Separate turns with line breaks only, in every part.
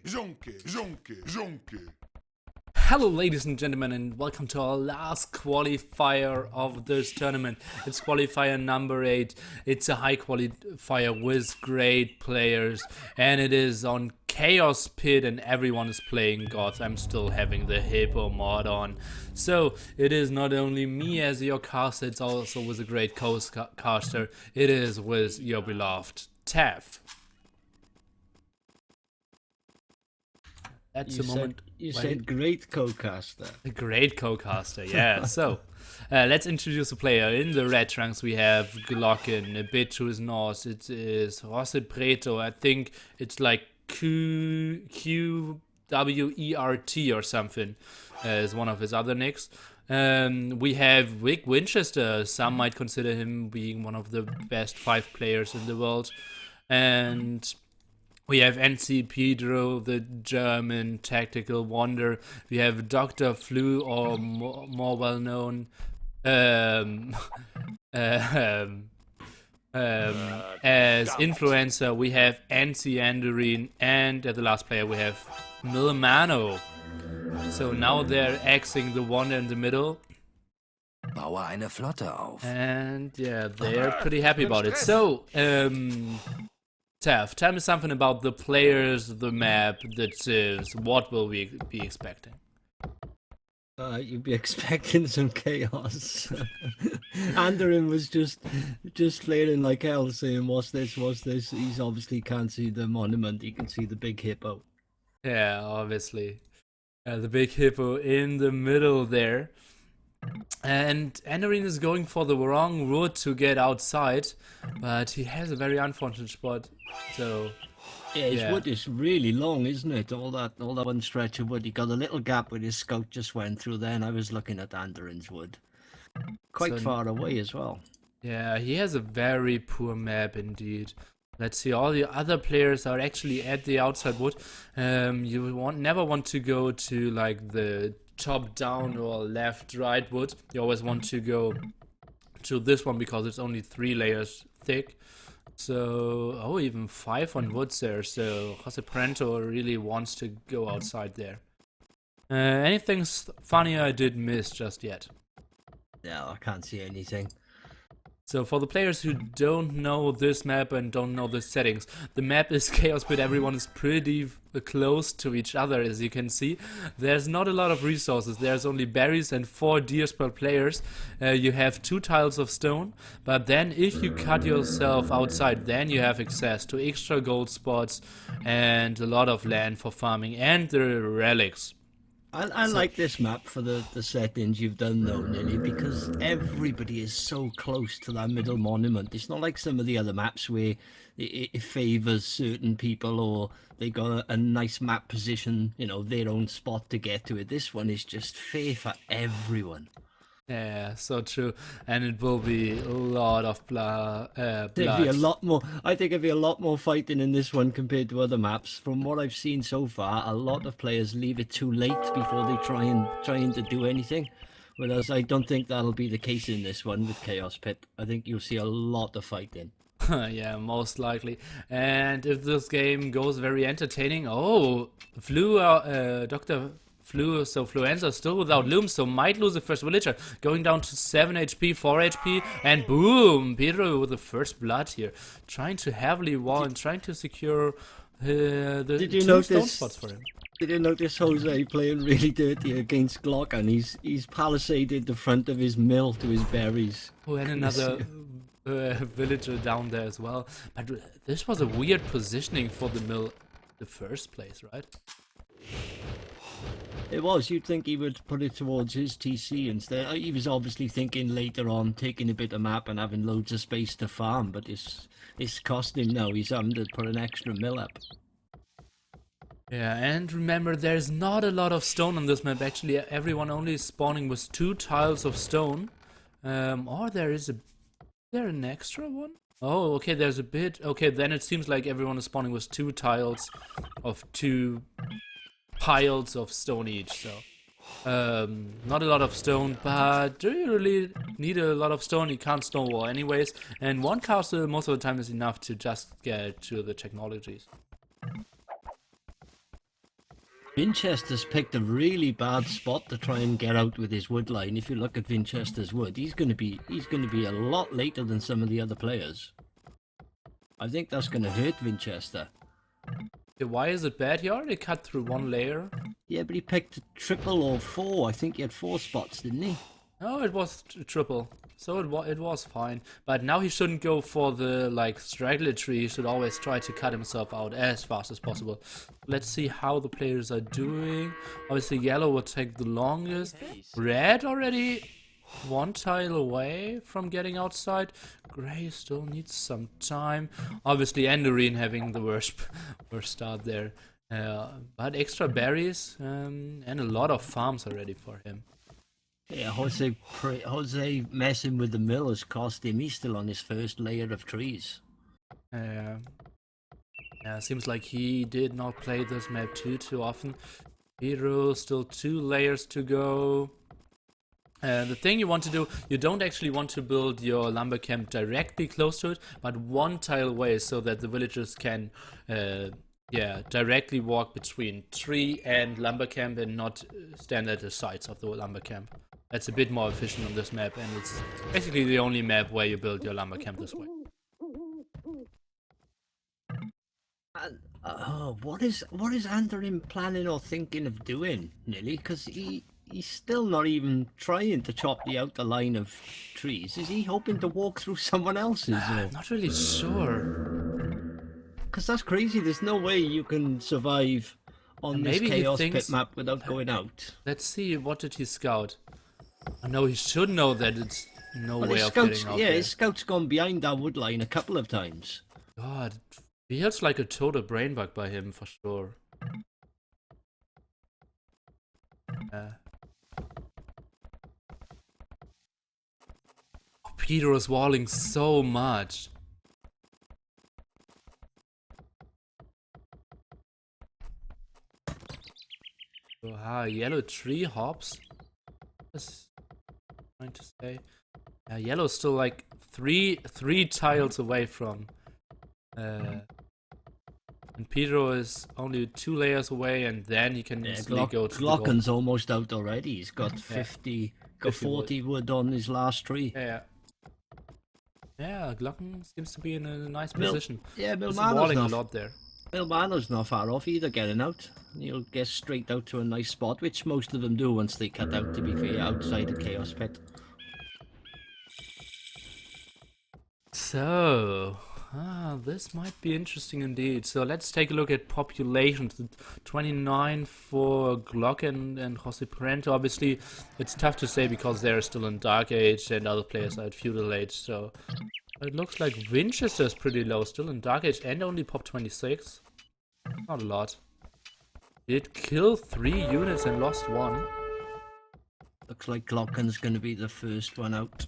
Jonke. Jonke.
Hello ladies and gentlemen, and welcome to our last qualifier of this tournament. It's qualifier number 8. It's a high qualifier with great players, and it is on Chaos Pit and everyone is playing gods. I'm still having the Hippo mod on. So it is not only me as your caster, it's also with a great caster. It is with your beloved Tav. That's the moment.
You said great co-caster.
A great co-caster, yeah. So, let's introduce the player. In the red trunks we have Glocken, a bit to his north. It is Jose Preto. I think it's like QWERT or something, is one of his other nicks. We have Vic Winchester. Some might consider him being one of the best 5 players in the world. And we have NC Pedro, the German tactical wonder. We have Dr. Flu, or more well known as influencer. We have NC Andorin, and at the last player we have Milmano. So now they're axing the wonder in the middle.
Baue eine Flotte auf.
And yeah, they're pretty happy about it. So, Tav, tell me something about the players, the map, the civs. What will we be expecting?
You'd be expecting some chaos. Andorin was just flaring like hell, saying, "What's this? What's this?" He's obviously can't see the monument. He can see the big hippo.
Yeah, obviously, the big hippo in the middle there. And Andorin is going for the wrong route to get outside, but he has a very unfortunate spot. So
yeah, his wood is really long, isn't it? All that one stretch of wood. He got a little gap where his scout just went through there, and I was looking at Andorin's wood. Quite far away as well.
Yeah, he has a very poor map indeed. Let's see, all the other players are actually at the outside wood. You never want to go to like the top down or left right wood. You always want to go to this one because it's only 3 layers thick. So even 5 on woods there. So Jose Prento really wants to go outside there. Anything funny I did miss just yet?
No, I can't see anything.
So for the players who don't know this map and don't know the settings, the map is chaos, but everyone is pretty close to each other, as you can see. There's not a lot of resources. There's only berries and 4 deers per players. You have 2 tiles of stone, but then if you cut yourself outside, then you have access to extra gold spots and a lot of land for farming and the relics.
I like this map for the settings you've done though, Nilly, because everybody is so close to that middle monument. It's not like some of the other maps where it favours certain people or they got a nice map position, you know, their own spot to get to it. This one is just fair for everyone.
Yeah, so true. And it will be a lot of blood.
There'd be a lot more. I think there'd be a lot more fighting in this one compared to other maps. From what I've seen so far, a lot of players leave it too late before they trying to do anything. Whereas I don't think that'll be the case in this one with Chaos Pit. I think you'll see a lot of fighting.
Yeah, most likely. And if this game goes very entertaining, Dr. Fluenza still without Loom, so might lose the first villager, going down to 7 HP, 4 HP, and boom! Pedro with the first blood here, trying to heavily wall and trying to secure the 2 stone spots for him.
Did you notice Jose playing really dirty against Glock, and he's palisaded the front of his mill to his berries?
Oh, and another villager down there as well. But this was a weird positioning for the mill in the first place, right?
It was. You'd think he would put it towards his TC instead. He was obviously thinking later on, taking a bit of map and having loads of space to farm, but it's cost him now. He's having to put an extra mill up.
Yeah, and remember, there's not a lot of stone on this map. Actually, everyone only spawning with 2 tiles of stone. Or is there an extra one? Oh, okay, there's a bit. Okay, then it seems like everyone is spawning with 2 tiles of 2 piles of stone each, so not a lot of stone, but do you really need a lot of stone? You can't stone wall anyways, and 1 castle most of the time is enough to just get to the technologies.
Winchester's picked a really bad spot to try and get out with his wood line. If you look at Winchester's wood, he's going to be a lot later than some of the other players. I think that's going to hurt Winchester.
Okay, why is it bad? He already cut through 1 layer.
Yeah, but he picked triple or 4. I think he had 4 spots, didn't he?
No, it was triple, so it was fine. But now he shouldn't go for the straggler tree. He should always try to cut himself out as fast as possible. Let's see how the players are doing. Obviously, yellow will take the longest. Red already 1 tile away from getting outside. Gray still needs some time. Obviously, Enderine having the worst start there. But extra berries and a lot of farms are ready for him.
Yeah, Jose messing with the mill has cost him. He's still on his first layer of trees.
Yeah, seems like he did not play this map too often. Hero still 2 layers to go. The thing you want to do, you don't actually want to build your lumber camp directly close to it, but 1 tile away so that the villagers can directly walk between tree and lumber camp and not stand at the sides of the lumber camp. That's a bit more efficient on this map, and it's basically the only map where you build your lumber camp this way.
What is Andorin planning or thinking of doing, Nilly? Because he's still not even trying to chop the outer line of trees. Is he hoping to walk through someone else's?
I'm not really sure.
Because that's crazy. There's no way you can survive on this Chaos Pit map without going out.
Let's see, what did he scout? Oh, no, he should know that it's no way of getting out there.
His scout's gone behind that wood line a couple of times.
God, it feels like a total brain bug by him for sure. Peter is walling so much. So, yellow tree hops. That's trying to say. Yellow's still like three tiles away from. And Pedro is only 2 layers away, and then he can easily go to
Glocken's almost out already. He's got 40 wood on his last tree.
Yeah. Yeah, Glocken seems to be in a nice
Mil-
position.
Yeah,
He's
Milmano's
walling a
not,
lot there.
Milmano's not far off either getting out. He'll get straight out to a nice spot, which most of them do once they cut out, to be fair, outside the Chaos Pit.
So, this might be interesting indeed. So let's take a look at populations. 29 for Glocken and Jose Parento. Obviously, it's tough to say because they're still in Dark Age and other players are at Feudal Age. So it looks like Winchester's pretty low, still in Dark Age and only pop 26. Not a lot. Did kill 3 units and lost 1.
Looks like Glocken's going to be the first one out.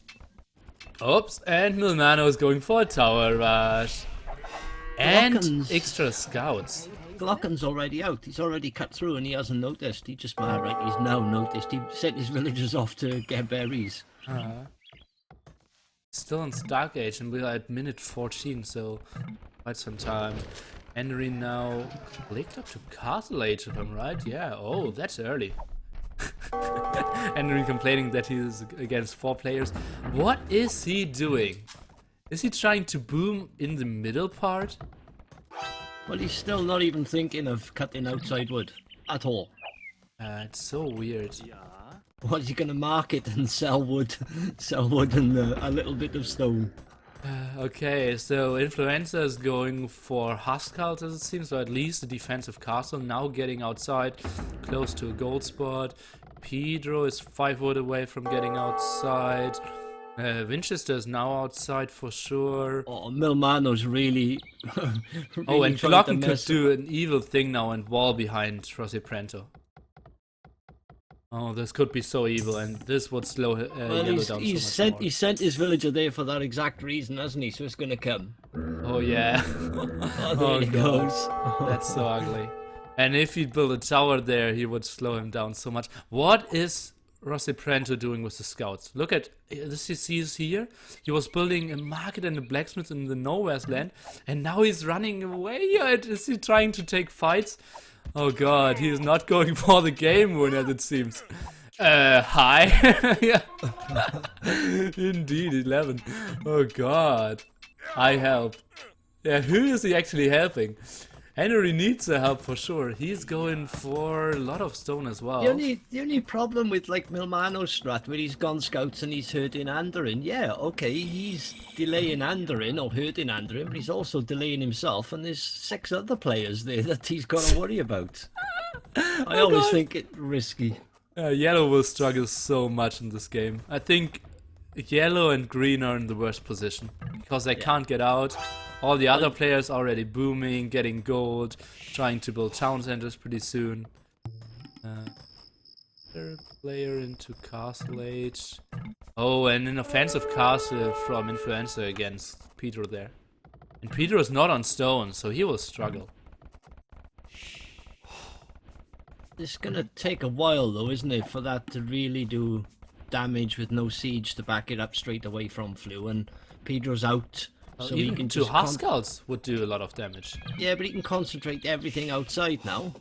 Oops, and Milmano is going for a tower rush. And
Glocken's-
extra scouts.
Glocken's already out. He's already cut through and he hasn't noticed. He just, right, he's now noticed. He sent his villagers off to get berries.
Still in Dark Age and we're at minute 14, so quite some time. Henry now clicked up to Castle Age, if I'm right. Yeah, oh, that's early. Henry complaining that he's against 4 players. What is he doing? Is he trying to boom in the middle part?
Well, he's still not even thinking of cutting outside wood at all.
It's so weird.
What, is he going to market and sell wood? Sell wood and a little bit of stone.
Okay, so Influencer is going for Huskarls as it seems, or at least a defensive castle, now getting outside, close to a gold spot. Pedro is 5 wood away from getting outside. Winchester is now outside for sure.
Oh, Milmano's really,
Oh,
really
and
trying to
Glocken could
mess-
do an evil thing now and wall behind Rossi Prento. Oh, this could be so evil, and this would slow
Well,
Yellow down
he's
so
sent
much
he sent his villager there for that exact reason, hasn't he? So it's going to come.
more. Oh yeah,
Oh, there
Oh,
he
God.
goes.
that's so ugly. And if he built a tower there, he would slow him down so much. What is Rossi Prento doing with the scouts? Look at this. You see here. He was building a market and a blacksmith in the Nowhere's land, and now he's running away. Is he trying to take fights? Oh God, he is not going for the game win, as it seems. Hi. Yeah. Indeed, 11. Oh God, I help. Yeah, who is he actually helping? Henry needs the help for sure. He's going for a lot of stone as well.
The only problem with like Milmano's strat, where he's gone scouts and he's hurting Andorin, yeah, okay, he's delaying Andorin or hurting Andorin, but he's also delaying himself, and there's 6 other players there that he's got to worry about. I always think it risky.
Yellow will struggle so much in this game. I think yellow and green are in the worst position because they can't get out. All the other players already booming, getting gold, trying to build town centers pretty soon. Third player into Castle Age. Oh, and an offensive castle from Influencer against Pedro there. And Pedro is not on stone, so he will struggle.
It's gonna take a while though, isn't it, for that to really do damage with no siege to back it up straight away from Flu, and Pedro's out. So he
Even
can
2
just
Huskarls would do a lot of damage.
yeah, but he can concentrate everything outside now.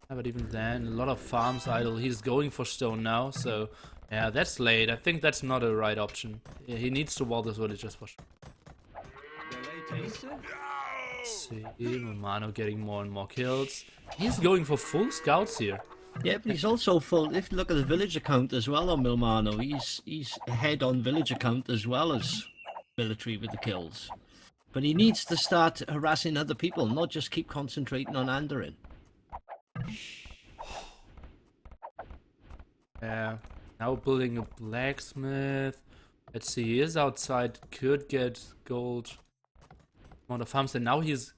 Yeah, but even then, a lot of farms idle. He's going for stone now, so yeah, that's late. I think that's not a right option. Yeah, he needs to wall this villagers for sure. Let's see, Romano getting more and more kills. He's going for full scouts here.
Yeah, but he's also full. If you look at the villager count as well on Milmano, he's ahead on villager count as well as military with the kills. But he needs to start harassing other people, not just keep concentrating on Andorin.
Yeah, now building a blacksmith. Let's see, he is outside, could get gold. Amount of farms, and now he's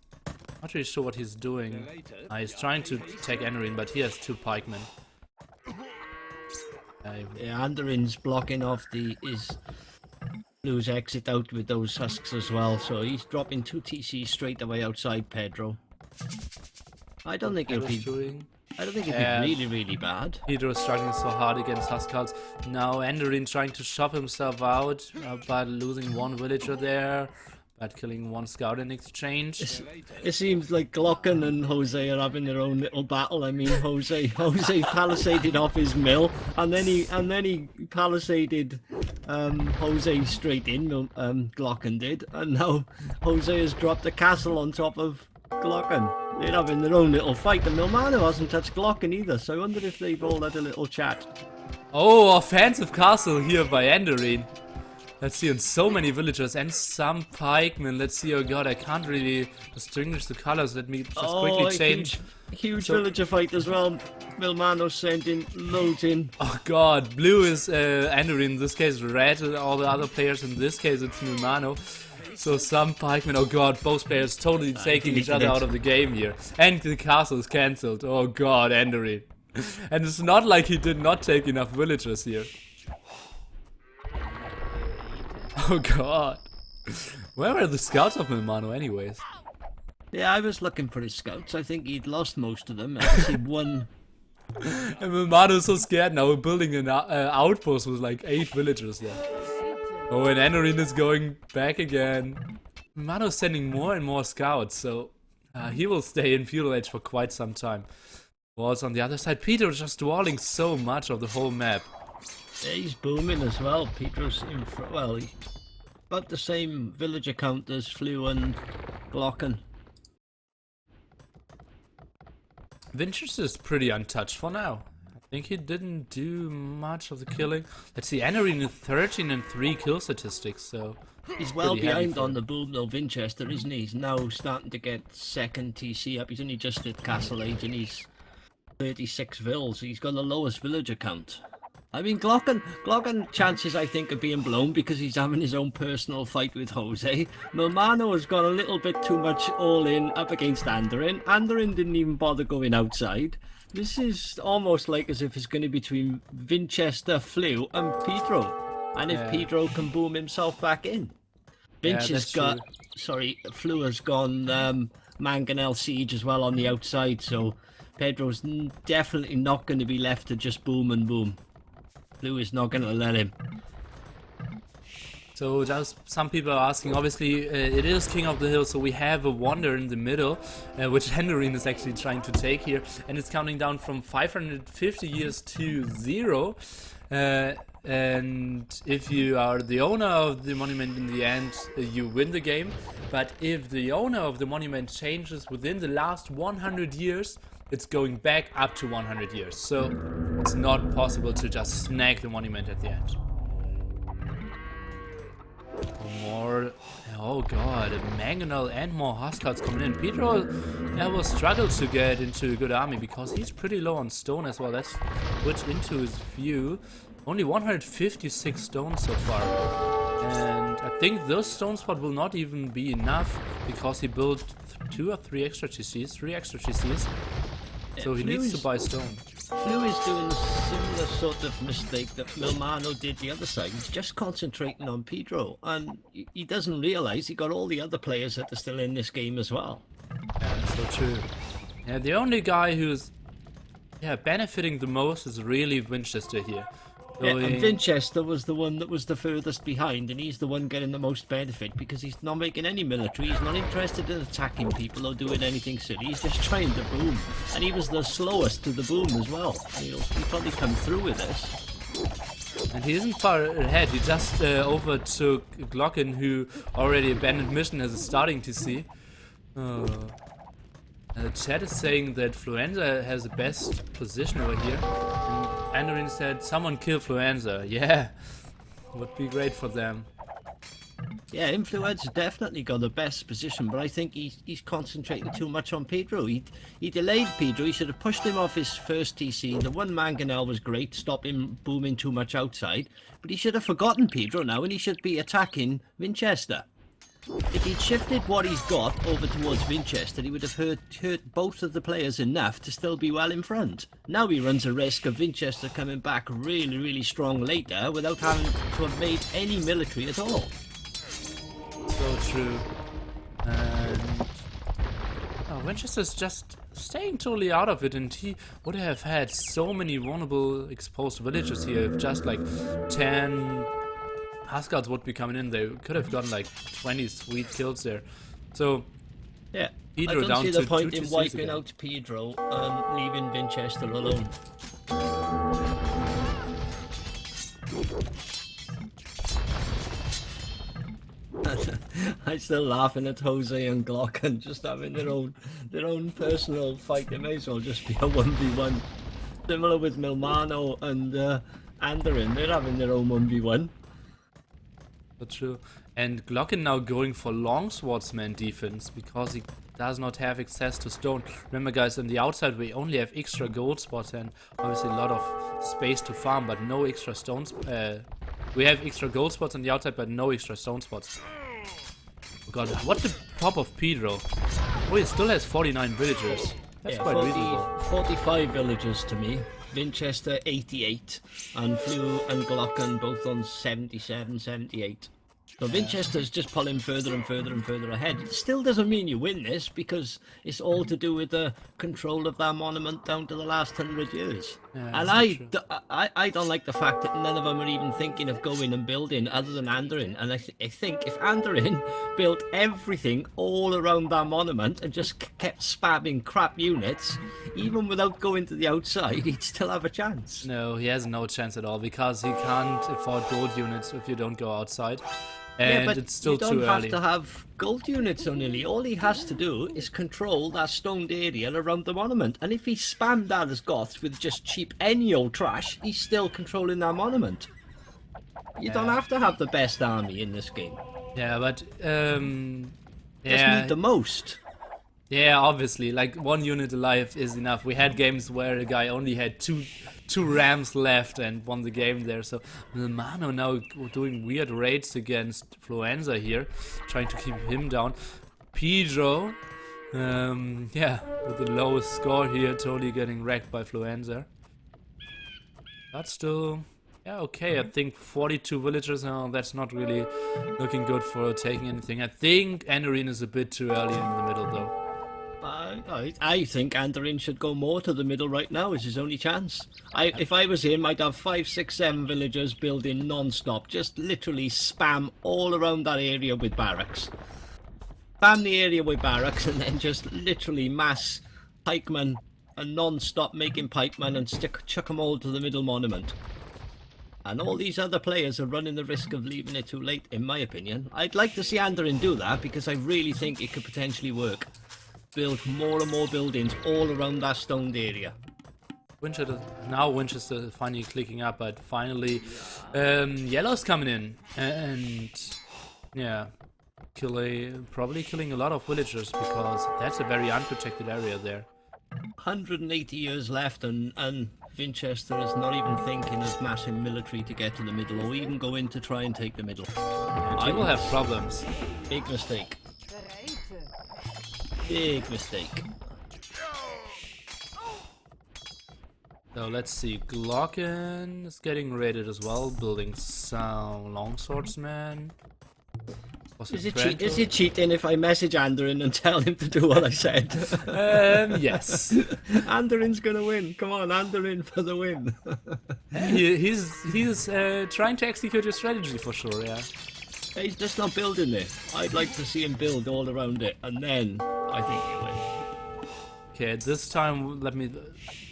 not really sure what he's doing. He's trying to take Enrin, but he has 2 pikemen.
Yeah, Andorin's blocking off his Blue's exit out with those husks as well, so he's dropping 2 TCs straight away outside Pedro. I don't think it'll be really, really bad.
Pedro is struggling so hard against Huskarls. Now Enderin trying to shop himself out, but losing 1 villager there. but killing one scout in exchange.
It seems like Glocken and Jose are having their own little battle. I mean, Jose palisaded off his mill, and then he palisaded Jose straight in. Glocken did, and now Jose has dropped a castle on top of Glocken. They're having their own little fight. And Milmano hasn't touched Glocken either, so I wonder if they've all had a little chat.
Oh, offensive castle here by Enderine. Let's see, and so many villagers and some pikemen. Let's see, oh god, I can't really distinguish the colors. Let me just quickly change.
Huge villager fight as well. Milmano sending loads in.
Oh god, blue is Enderine, in this case red, all the other players, in this case it's Milmano. So some pikemen, oh god, both players totally taking each other out of the game here. And the castle is cancelled. Oh god, Enderine. And it's not like he did not take enough villagers here. Oh god. Where were the scouts of Milmano anyways?
Yeah, I was looking for his scouts. I think he'd lost most of them. I see one.
And Milmano's so scared now. We're building an outpost with like 8 villagers there. Oh, and Enderine is going back again. Milmano's sending more and more scouts, so he will stay in Feudal Age for quite some time. Walls on the other side. Peter just walling so much of the whole map.
Yeah, he's booming as well. Petro's in front. Well, he's about the same villager count as Flew and Glocken.
Winchester is pretty untouched for now. I think he didn't do much of the killing. Let's see, Enderine is 13 and 3 kill statistics, so
He's well behind on
him.
the boom though, Winchester, isn't he? He's now starting to get second TC up. He's only just at Castle Age and he's 36 vills. He's got the lowest villager count. I mean, Glocken chances, I think, of being blown because he's having his own personal fight with Jose. Milmano has got a little bit too much all in up against Enderine. Enderine didn't even bother going outside. This is almost like as if it's going to be between Winchester, Flew, and Pedro. And if Pedro can boom himself back in. Vinch has got, Flew has gone Mangonel Siege as well on the outside, so Pedro's definitely not going to be left to just boom and boom. Flew is not going to let him.
So just some people are asking, obviously it is King of the Hill, so we have a wonder in the middle, which Enderine is actually trying to take here, and it's counting down from 550 years to 0. And if you are the owner of the monument in the end, you win the game. But if the owner of the monument changes within the last 100 years, it's going back up to 100 years. So it's not possible to just snag the monument at the end. More, oh god, a Mangonel and more hostiles coming in. Pedro will struggle to get into a good army because he's pretty low on stone as well. Let's switch into his view. Only 156 stones so far. And I think those stone spot will not even be enough because he built 2 or 3 extra TCs, 3 extra TCs. So he needs to buy stone.
Flew is doing a similar sort of mistake that Milmano did the other side. He's just concentrating on Pedro, and he doesn't realise he got all the other players that are still in this game as well.
Yeah, so true. Yeah, the only guy who's benefiting the most is really Winchester here.
Yeah, and Winchester was the one that was the furthest behind, and he's the one getting the most benefit because he's not making any military. He's not interested in attacking people or doing anything silly. He's just trying to boom, and he was the slowest to the boom as well. He'll probably come through with this.
And he isn't far ahead. He just overtook Glocken, who already abandoned mission as a starting TC. The chat is saying that Fluenza has the best position over here. And Enderine said, someone kill Fluenza. Yeah, would be great for them.
Yeah, Influenza definitely got the best position, but I think he's concentrating too much on Pedro. He delayed Pedro. He should have pushed him off his first TC. The one Mangonel was great, stop him booming too much outside. But he should have forgotten Pedro now, and he should be attacking Winchester. If he'd shifted what he's got over towards Winchester, he would have hurt both of the players enough to still be well in front. Now he runs a risk of Winchester coming back really, really strong later without having to have made any military at all.
So true. And Winchester's just staying totally out of it, and he would have had so many vulnerable exposed villages here if just like 10 Huskars would be coming in. They could have gotten like 20 sweet kills there. So
Yeah.
Pedro
I
down
don't see
to
the point
2
in
to 6
wiping
again.
out Pedro and leaving Winchester alone. I'm still laughing at Jose and Glock and just having their own personal fight. They may as well just be a 1v1. Similar with Milmano and Anderin, they're having their own 1v1.
That's true. And Glocken now going for long swordsman defense because he does not have access to stone. Remember guys, on the outside we only have extra gold spots and obviously a lot of space to farm, but no extra stones. We have extra gold spots on the outside, but no extra stone spots. Oh god, what's the pop of Pedro? Oh, he still has 49 villagers. That's quite reasonable.
45 villagers to me. Winchester 88 and Flew and Glocken both on 77, 78. So Winchester's just pulling further and further and further ahead. It still doesn't mean you win this because it's all to do with the control of that monument down to the last 100 years.
Yeah,
And I don't like the fact that none of them are even thinking of going and building other than Anderin. And I think if Anderin built everything all around that monument and just kept spamming crap units, even without going to the outside, he'd still have a chance.
No, he has no chance at all because he can't afford gold units if you don't go outside. And
but
it's still
you don't
too
have
early.
to have gold units on nearly. All he has to do is control that stoned area around the monument. And if he spammed that as Goths with just cheap any old trash, he's still controlling that monument. You don't have to have the best army in this game.
Yeah, but
Just
yeah,
need the most.
yeah, obviously, like 1 unit alive is enough. We had games where a guy only had two rams left and won the game there. So Milmano now doing weird raids against Fluenza here, trying to keep him down. Pedro, yeah, with the lowest score here, totally getting wrecked by Fluenza. But still, yeah, okay. I think 42 villagers now. That's not really looking good for taking anything. I think Anderin is a bit too early in the middle though.
I think Anderin should go more to the middle right now. It's his only chance. If I was him, I'd have 5, 6, 7 villagers building non-stop. Just literally spam all around that area with barracks. Spam the area with barracks and then just literally mass pikemen and non-stop making pikemen and chuck them all to the middle monument. And all these other players are running the risk of leaving it too late, in my opinion. I'd like to see Anderin do that because I really think it could potentially work. Build more and more buildings all around that stoned area.
Winchester is finally clicking up, but finally Yellow's coming in and yeah, probably killing a lot of villagers because that's a very unprotected area there.
180 years left and Winchester is not even thinking of massing military to get to the middle or even go in to try and take the middle.
I will have problems.
Big mistake. Big mistake.
So let's see, Glocken is getting raided as well, building some longswordsmen.
Is it cheating if I message Anderin and tell him to do what I said?
Yes.
Anderin's gonna win. Come on, Anderin for the win.
He's trying to execute your strategy for sure, yeah.
He's just not building it. I'd like to see him build all around it, and then I think he'll win.
Okay, this time, let me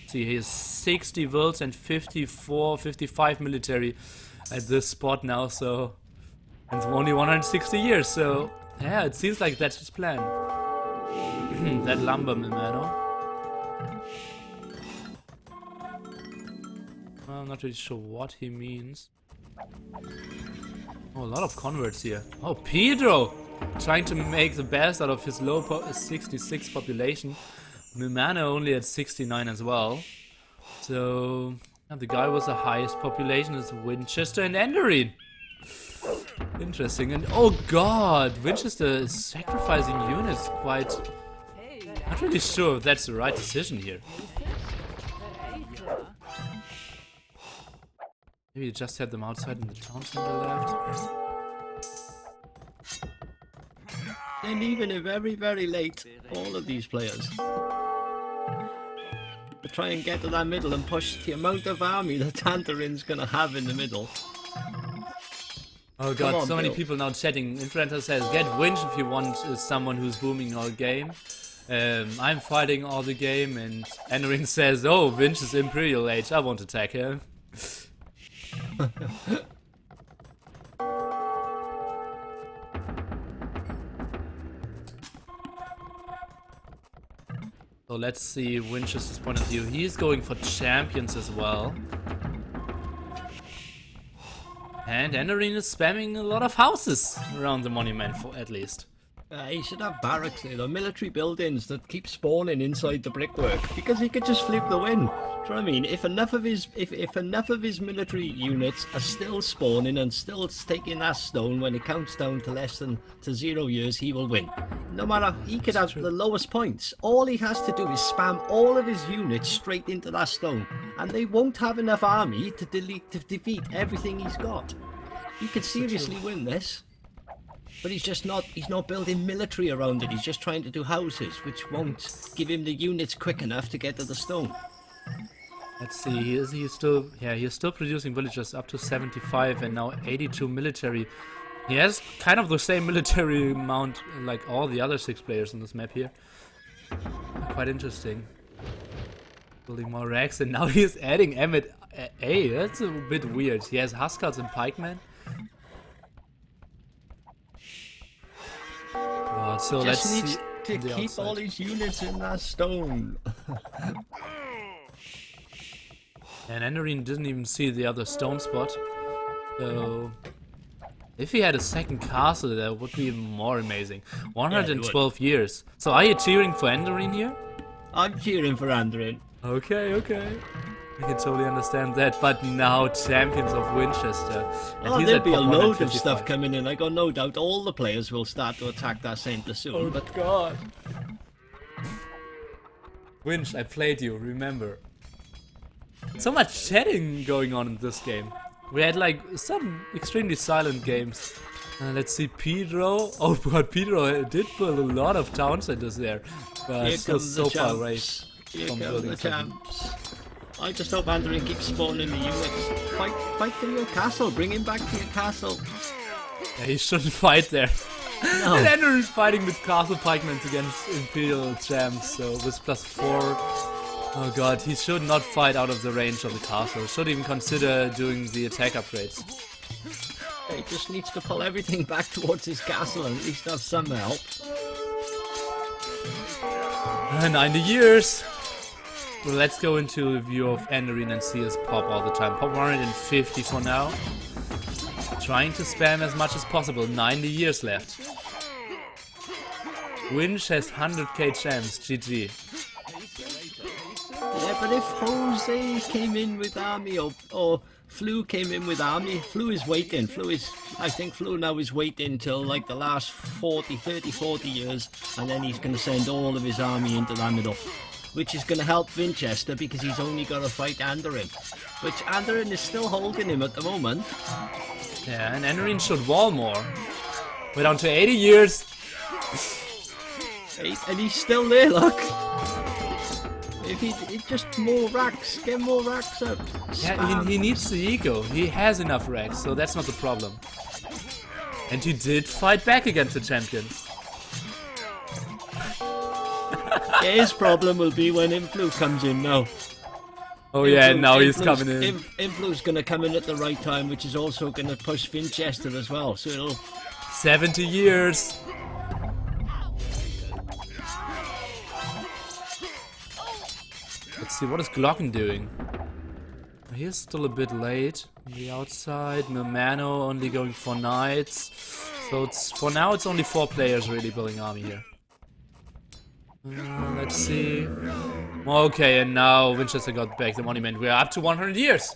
see, he has 60 wills and 55 military at this spot now, so... It's only 160 years, so... Yeah, it seems like that's his plan. That lumber, Milmano. Well, I'm not really sure what he means. Oh, a lot of converts here. Oh, Pedro! Trying to make the best out of his low 66 population. Milmano only at 69 as well. So, and the guy with the highest population is Winchester and Anderin. Interesting. And oh god, Winchester is sacrificing units quite... Not really sure if that's the right decision here. Maybe you just had them outside in the town center left.
They're leaving it very, very late, all of these players. To try and get to that middle and push the amount of army that Anderin's gonna have in the middle.
Oh god,
on,
so many
Bill.
people now chatting. Influencer says, get Winch if you want someone who's booming all game. I'm fighting all the game, and Enrin says, oh, Winch is Imperial Age, I won't attack him. So let's see Winch's point of view. He's going for champions as well. And Enrin is spamming a lot of houses around the monument, for at least.
He should have barracks there, though, military buildings that keep spawning inside the brickwork, because he could just fluke the win. Do you know what I mean? If enough of his military units are still spawning and still taking that stone when it counts down to 0 years, he will win. No matter, he could have the lowest points. All he has to do is spam all of his units straight into that stone, and they won't have enough army to defeat everything he's got. He could seriously win this. But he's not building military around it. He's just trying to do houses, which won't give him the units quick enough to get to the stone.
Let's see, he's still producing villagers up to 75 and now 82 military. He has kind of the same military amount like all the other 6 players on this map here. Quite interesting. Building more racks, and now he's adding Emmet A. That's a bit weird. He has Huskars and Pikemen. So let's
needs
see
to
the
keep
outside.
all his units in that stone.
And Enrin didn't even see the other stone spot. So if he had a second castle, that would be even more amazing. 112 years. So are you cheering for Enrin here?
I'm cheering for Andrin.
Okay, okay. I can totally understand that. But now champions of Winchester. And
Oh,
he's
there'll
at
be a
pop
load of
155.
stuff coming in. I got no doubt all the players will start to attack that centre soon.
Oh
But
god. Winch, I played you, remember. So much chatting going on in this game. We had like some extremely silent games. Let's see, Pedro. Oh god, Pedro did build a lot of town centers there. But
here
still
comes
so
the
far away.
champs. Here
from
come
building
the
something.
champs. I just hope Andrin keeps spawning the units. Fight for your castle. Bring him back to your castle.
Yeah, he shouldn't fight there.
No.
And Andrew is fighting with castle pikemen against Imperial champs, so with +4. Oh god, he should not fight out of the range of the castle. Should even consider doing the attack upgrades.
He just needs to pull everything back towards his castle and at least have some help.
90 years! Well, let's go into a view of Enderin and see us pop all the time. Pop 150 for now. Trying to spam as much as possible. 90 years left. Winch has 100k champs. GG.
Yeah, but if Jose came in with army or Flu came in with army, Flu is waiting. I think Flu now is waiting till like the last 40 years, and then he's going to send all of his army into that middle, which is going to help Winchester because he's only got to fight Andrin, which Andrin is still holding him at the moment.
Yeah, and Enderin should wall more. We're down to 80 years.
And he's still there, look. If he just more racks, get more racks up.
Yeah,
Spam.
he needs the eco. He has enough racks, so that's not the problem. And he did fight back against the champion.
His problem will be when Influ comes in now.
Oh yeah, and now he's coming in.
Influ's going to come in at the right time, which is also going to push Winchester as well. So it'll
70 years. Let's see, what is Glocken doing? He's still a bit late on the outside. Milmano only going for knights. So for now it's only 4 players really building army here. Let's see. Okay, and now Winchester got back the monument. We're up to 100 years.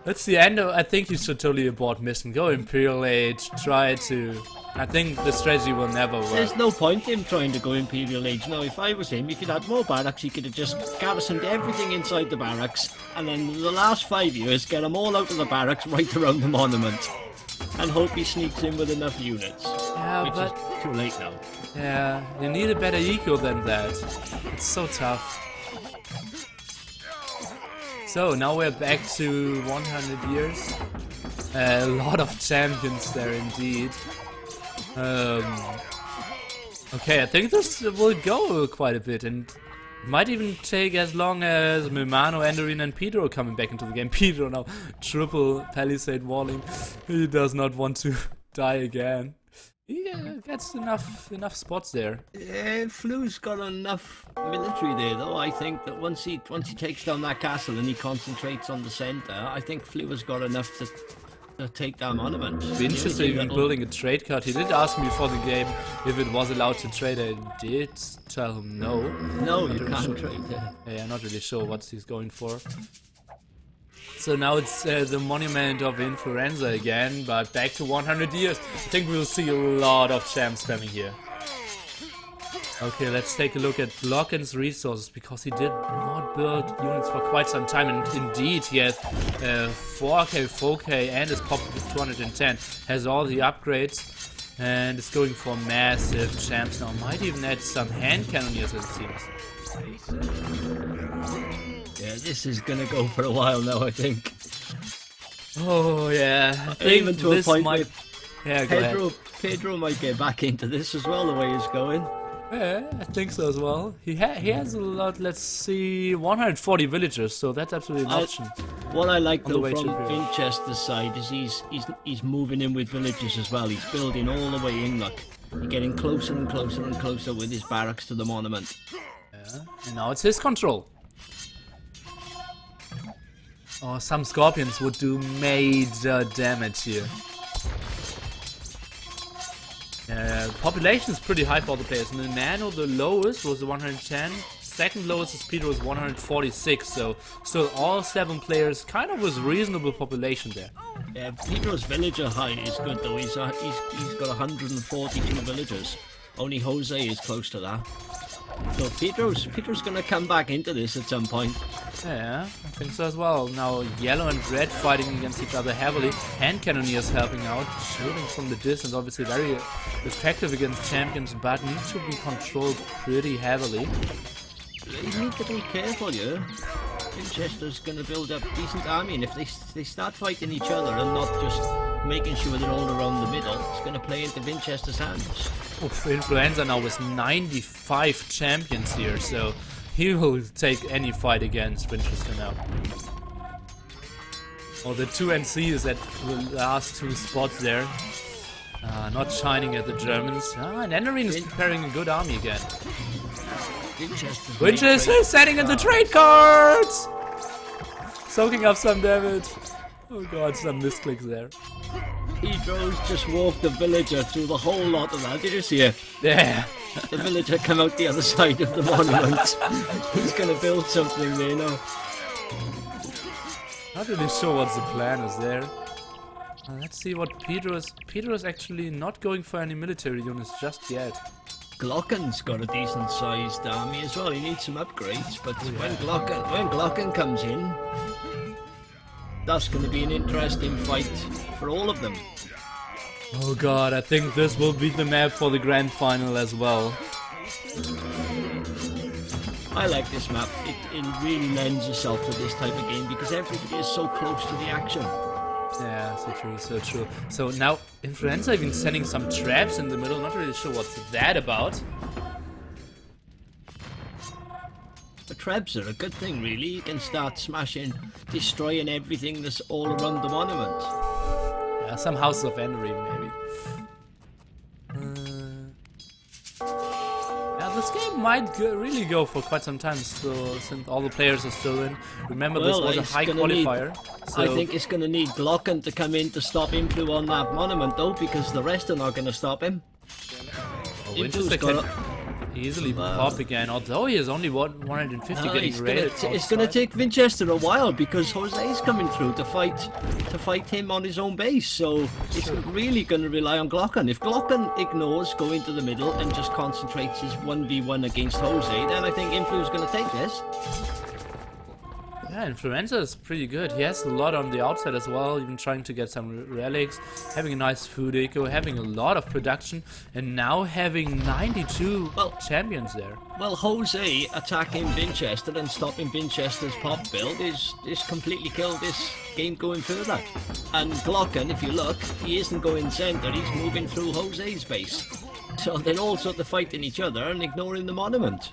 Let's see, I think he should totally abort mission. Go Imperial Age, try to... I think the strategy will never work.
There's no point in trying to go Imperial Age. Now, if I was him, if he'd had more barracks, he could have just garrisoned everything inside the barracks, and then the last 5 years, get them all out of the barracks right around the monument, and hope he sneaks in with enough units.
Yeah,
which
but...
is too late now.
Yeah, you need a better eco than that. It's so tough. So now we're back to 100 years. A lot of champions there indeed. Okay, I think this will go quite a bit, and might even take as long as Milmano, Enderine, and Pedro coming back into the game. Pedro now triple palisade walling. He does not want to die again. He gets enough spots there.
Yeah, Flu's got enough military there, though. I think that once he takes down that castle and he concentrates on the center, I think Flu has got enough to take that monument.
It'd be interesting in building a trade card. He did ask me before the game if it was allowed to trade. I did tell him no.
No, you can't trade there.
Yeah, not really sure what he's going for. So now it's the monument of influenza again, but back to 100 years. I think we'll see a lot of champs spamming here. Okay, let's take a look at Glocken's resources, because he did not build units for quite some time, and indeed he has 4k, 4k, and his pop is 210, has all the upgrades, and is going for massive champs now. Might even add some hand cannoneers, it seems.
Yeah, this is gonna go for a while now, I think.
Oh yeah, I think
even to a point
might... Yeah, go ahead.
Pedro might get back into this as well, the way he's going.
Yeah, I think so as well. He has a lot, let's see, 140 villagers, so that's absolutely an option.
What I like
On the
though
way
from
to Imperial.
Winchester's side is he's moving in with villagers as well. He's building all the way in, look. He's getting closer and closer and closer with his barracks to the monument.
Yeah, and now it's his control. Oh, some scorpions would do major damage here. Population is pretty high for the players. Milmano, the lowest, was 110. Second lowest is Pedro, was 146. So still all 7 players kind of with reasonable population there.
Yeah, Pedro's villager height is good though. He's got 142 villagers. Only Jose is close to that. So Pedro's gonna come back into this at some point.
Yeah, I think so as well. Now yellow and red fighting against each other heavily. Hand cannoneers helping out, shooting from the distance, obviously very effective against champions, but need to be controlled pretty heavily.
You need to be careful, yeah. Winchester's gonna build up a decent army, and if they start fighting each other and not just making sure they're all around the middle, it's gonna play into Winchester's hands.
Oof, Influenza now with 95 champions here, so he will take any fight against Winchester now. Oh, the 2 NCs at the last 2 spots there. Not shining at the Germans. And Enderine is preparing a good army again. Winchester setting in the trade cards! Soaking up some damage. Oh god, some misclicks there.
Pedro's just walked the villager through the whole lot of that. Did you see it?
Yeah.
The villager come out the other side of the monument. He's gonna build something there now.
Not really sure what the plan is there. Let's see what Pedro is. Pedro is actually not going for any military units just yet.
Glocken's got a decent sized army as well. He needs some upgrades, but when Glocken comes in, that's going to be an interesting fight for all of them.
Oh god, I think this will be the map for the grand final as well.
I like this map. It really lends itself to this type of game because everybody is so close to the action.
Yeah, so true, so true. So now Influenza even sending some traps in the middle. Not really sure what's that about.
The traps are a good thing, really. You can start smashing, destroying everything that's all around the monument.
Yeah, some Houses of Enderine, maybe. Yeah, this game might really go for quite some time still, since all the players are still in. Remember, this was a high qualifier. So
I think it's going to need Glocken to come in to stop Influ on that monument, though, because the rest are not going to stop him.
Winchester can easily pop again, although he is only 150 getting raided.
It's going to take Winchester a while because Jose's coming through to fight him on his own base. So it's really going to rely on Glocken. If Glocken ignores going to the middle and just concentrates his 1v1 against Jose, then I think Influ is going to take this.
Yeah, Influenza is pretty good. He has a lot on the outside as well, even trying to get some relics, having a nice food eco, having a lot of production, and now having 92 champions there.
Well, Jose attacking Winchester and stopping Winchester's pop build is completely killed this game going further. And Glocken, if you look, he isn't going centre, he's moving through Jose's base. So they're all sort of fighting each other and ignoring the monument.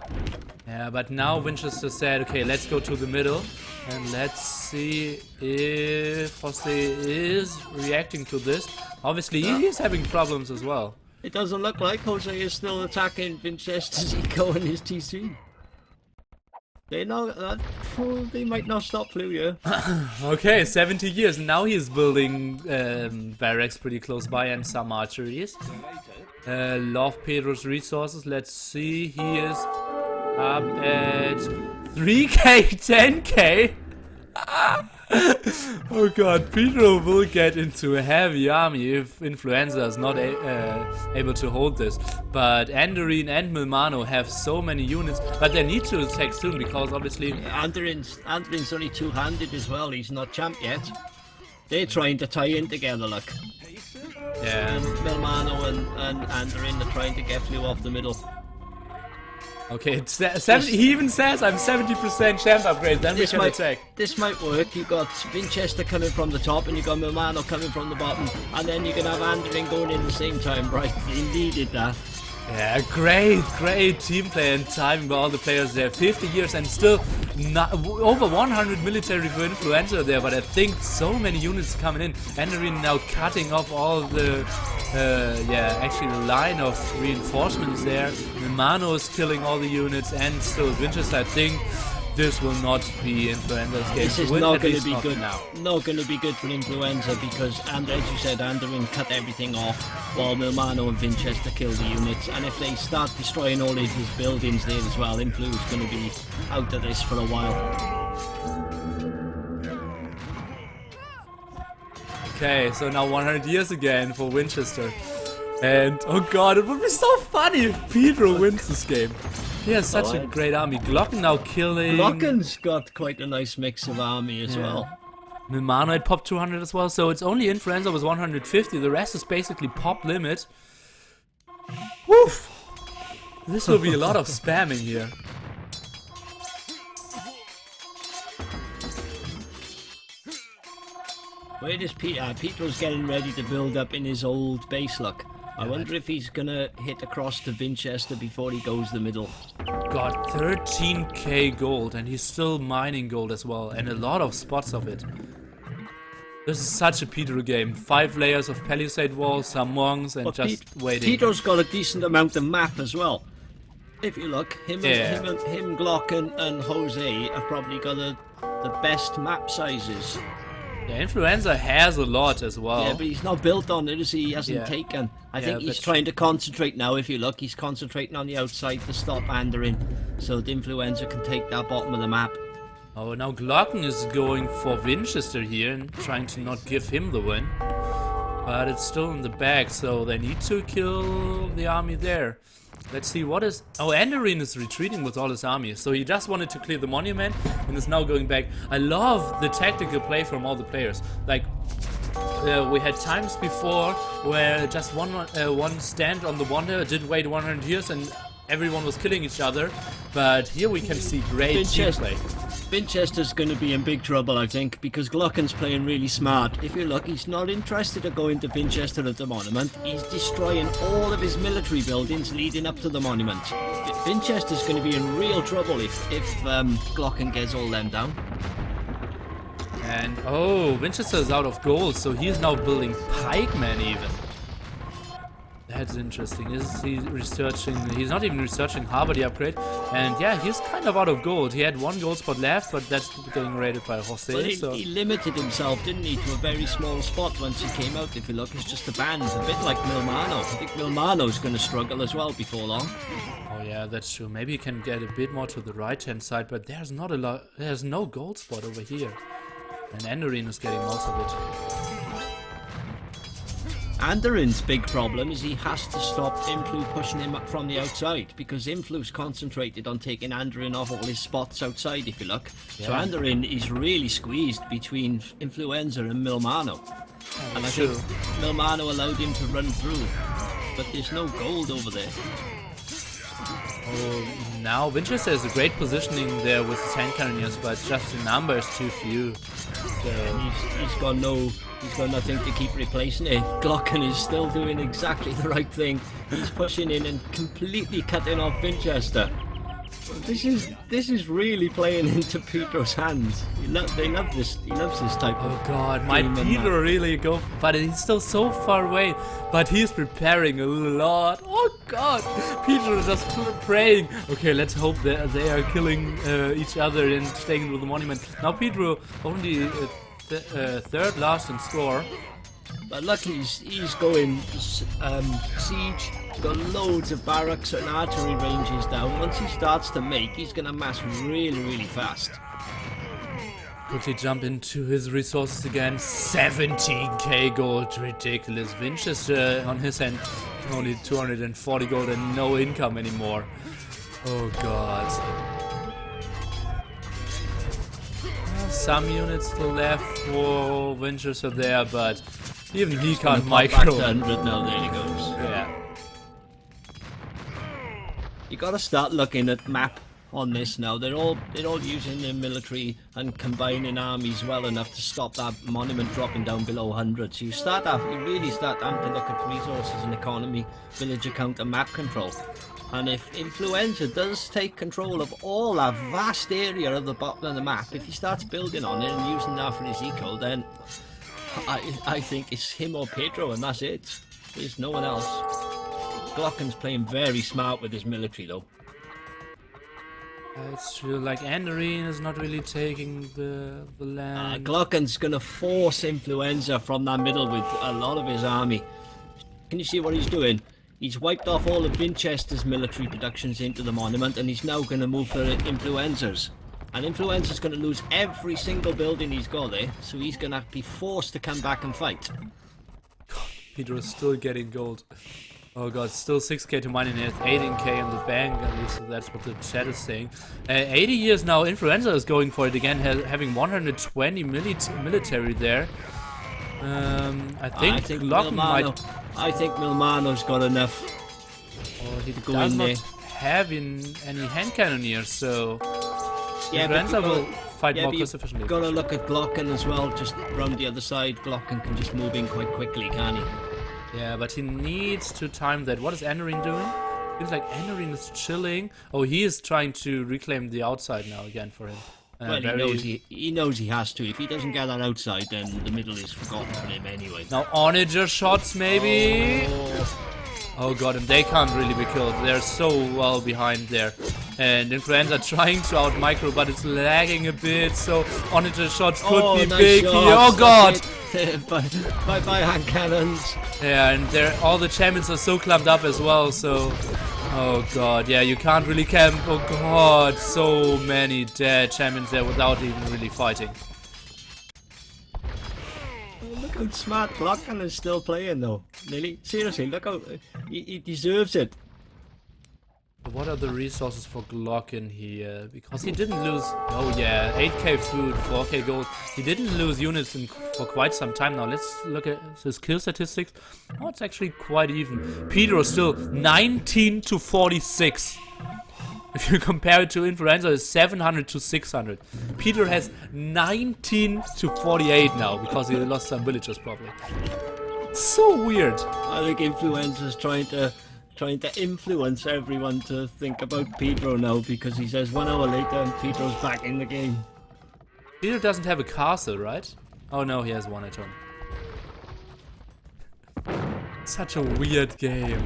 Yeah, but now Winchester said, okay, let's go to the middle and let's see if Jose is reacting to this. Obviously, he's having problems as well.
It doesn't look like Jose is still attacking Winchester's eco and his TC. They know they might not stop Flu here.
Okay, 70 years. Now he's building barracks pretty close by and some archeries. Love Pedro's resources. Let's see. He is up at 3k, 10k. Oh god, Pedro will get into a heavy army if Influenza is not able to hold this. But Andorin and Milmano have so many units, but they need to attack soon because obviously...
Andorin's only two-handed as well, he's not champ yet. They're trying to tie in together, look.
Yeah.
And Milmano and Andorin are trying to get Flu off the middle.
Okay, he even says I'm 70% champ upgrade, then we can attack.
This might work. You got Winchester coming from the top and you got Milmano coming from the bottom, and then you can have Andorin going in the same time, right? He needed that.
Yeah, great team play and timing by all the players there. 50 years and still over 100 military for Influenza there, but I think so many units coming in. Andorin now cutting off all the actually the line of reinforcements there. Milmano is killing all the units and still Winchester. I think this will not be Influenza's game.
This is not going to be good now. Not going to be good for Influenza because, and as you said, Andorin cut everything off while Milmano and Winchester kill the units. And if they start destroying all of his buildings there as well, Influ is going to be out of this for a while.
Okay, so now 100 years again for Winchester. And oh god, it would be so funny if Pedro wins this game. He has such a great army. Glocken now killing...
Glocken's got quite a nice mix of army as well.
Milmano had pop 200 as well, so it's only Influenza was 150. The rest is basically pop limit. Woof! This will be a lot of spamming here.
Where does Petro's getting ready to build up in his old base, look. I wonder if he's gonna hit across to Winchester before he goes the middle.
Got 13k gold and he's still mining gold as well, and a lot of spots of it. This is such a Pedro game. 5 layers of palisade walls, some monks, and just waiting.
Petro's got a decent amount of map as well. If you look, him, Glocken and Jose have probably got the best map sizes.
Yeah, Influenza has a lot as well.
Yeah, but he's not built on it, is he? He hasn't taken. I think he's trying to concentrate now. If you look, he's concentrating on the outside to stop Andorin, so the Influenza can take that bottom of the map.
Oh, now Glocken is going for Winchester here and trying to not give him the win. But it's still in the bag, so they need to kill the army there. Let's see what is... Oh, Andorin is retreating with all his army. So he just wanted to clear the monument and is now going back. I love the tactical play from all the players. Like, we had times before where just one stand on the wonder did wait 100 years and everyone was killing each other. But here we can see great team play.
Winchester's going to be in big trouble, I think, because Glocken's playing really smart. If you look, he's not interested in going to Winchester at the monument. He's destroying all of his military buildings leading up to the monument. Winchester's going to be in real trouble if Glocken gets all them down.
And oh, Winchester is out of gold, so he is now building pikemen even. That's interesting. Is he researching? He's not even researching Harbor the upgrade. And yeah, he's kind of out of gold. He had 1 gold spot left, but that's getting raided by Jose.
Well, he limited himself, didn't he, to a very small spot once he came out. If you look, it's just a band, a bit like Milmano. I think Milmano's going to struggle as well before long.
Oh yeah, that's true. Maybe he can get a bit more to the right-hand side, but there's not a lot. There's no gold spot over here, and Andorin is getting most of it.
Anderin's big problem is he has to stop Influ pushing him up from the outside, because Influ's concentrated on taking Anderin off all his spots outside, if you look. So
Yeah.
Anderin is really squeezed between Influenza and Milmano. And I think Milmano allowed him to run through, but there's no gold over there.
Oh, now Winchester is a great positioning there with his hand cannoneers, but just the number is too few. So
He's got nothing to keep replacing it. Glocken is still doing exactly the right thing. He's pushing in and completely cutting off Winchester. This is really playing into Pedro's hands. They love this. He loves this type of.
Oh god, might
game and
Pedro really go? But he's still so far away. But he's preparing a lot. Oh god, Pedro is just praying. Okay, let's hope that they are killing each other and staying into the monument. Now Pedro only third last in score.
But luckily he's going siege. Got loads of barracks and artillery ranges down. Once he starts to make, he's gonna mass really, really fast.
Quickly jump into his resources again. 17k gold, ridiculous. Winchester on his end, only 240 gold and no income anymore. Oh god. Some units still left for Winchester there, but even he can't
Back
micro.
to 100 now. There he goes.
Yeah.
You gotta start looking at map on this now. They're all using their military and combining armies well enough to stop that monument dropping down below 100. So you really start having to look at resources and economy, villager count and map control. And if Influenza does take control of all that vast area of the bottom of the map, if he starts building on it and using that for his eco, then I think it's him or Pedro, and that's it. There's no one else. Glocken's playing very smart with his military though.
It's true, like Anderin is not really taking the land.
Glocken's gonna force Influenza from that middle with a lot of his army. Can you see what he's doing? He's wiped off all of Winchester's military productions into the monument, and he's now gonna move for Influenza's. And Influenza's gonna lose every single building he's got there, so he's gonna be forced to come back and fight.
Pedro is still getting gold. Oh god, still 6k to mine and 18k in the bank, at least that's what the chat is saying. 80 years now, Influenza is going for it again, having 120 military there. I think Glocken might...
I think Milmano's got enough.
Oh, he
go
does
in
not
there.
have any hand cannoneers, so...
Yeah, but
Influenza will fight more
you've
cost efficiently.
gotta look at Glocken as well, just round the other side. Glocken can just move in quite quickly, can he?
Yeah, but he needs to time that. What is Anderin doing? Feels like Anderin is chilling. Oh, he is trying to reclaim the outside now again for him.
Well, he knows he has to. If he doesn't get that outside, then the middle is forgotten for him anyway.
Now onager shots maybe. Oh god, and they can't really be killed. They're so well behind there. And Influenza trying to out micro, but it's lagging a bit. So onager shots could be
nice
big.
shots.
Oh god.
Bye hand cannons.
Yeah, and all the champions are so clumped up as well. So. Oh god, yeah, you can't really camp. Oh god, so many dead champions there without even really fighting.
Look how smart Glocken is still playing though. Really? Seriously, look how... He deserves it.
What are the resources for Glocken here? Because he didn't lose... Oh yeah, 8k food, 4k gold. He didn't lose units for quite some time now. Let's look at his kill statistics. Oh, it's actually quite even. Pedro is still 19 to 46. If you compare it to Influenza, it's 700 to 600. Pedro has 19 to 48 now, because he lost some villagers probably. So weird.
I think Influenza's trying to influence everyone to think about Pedro now, because he says 1 hour later and Pedro's back in the game.
Pedro doesn't have a castle, right? Oh no, he has one at home. Such a weird game.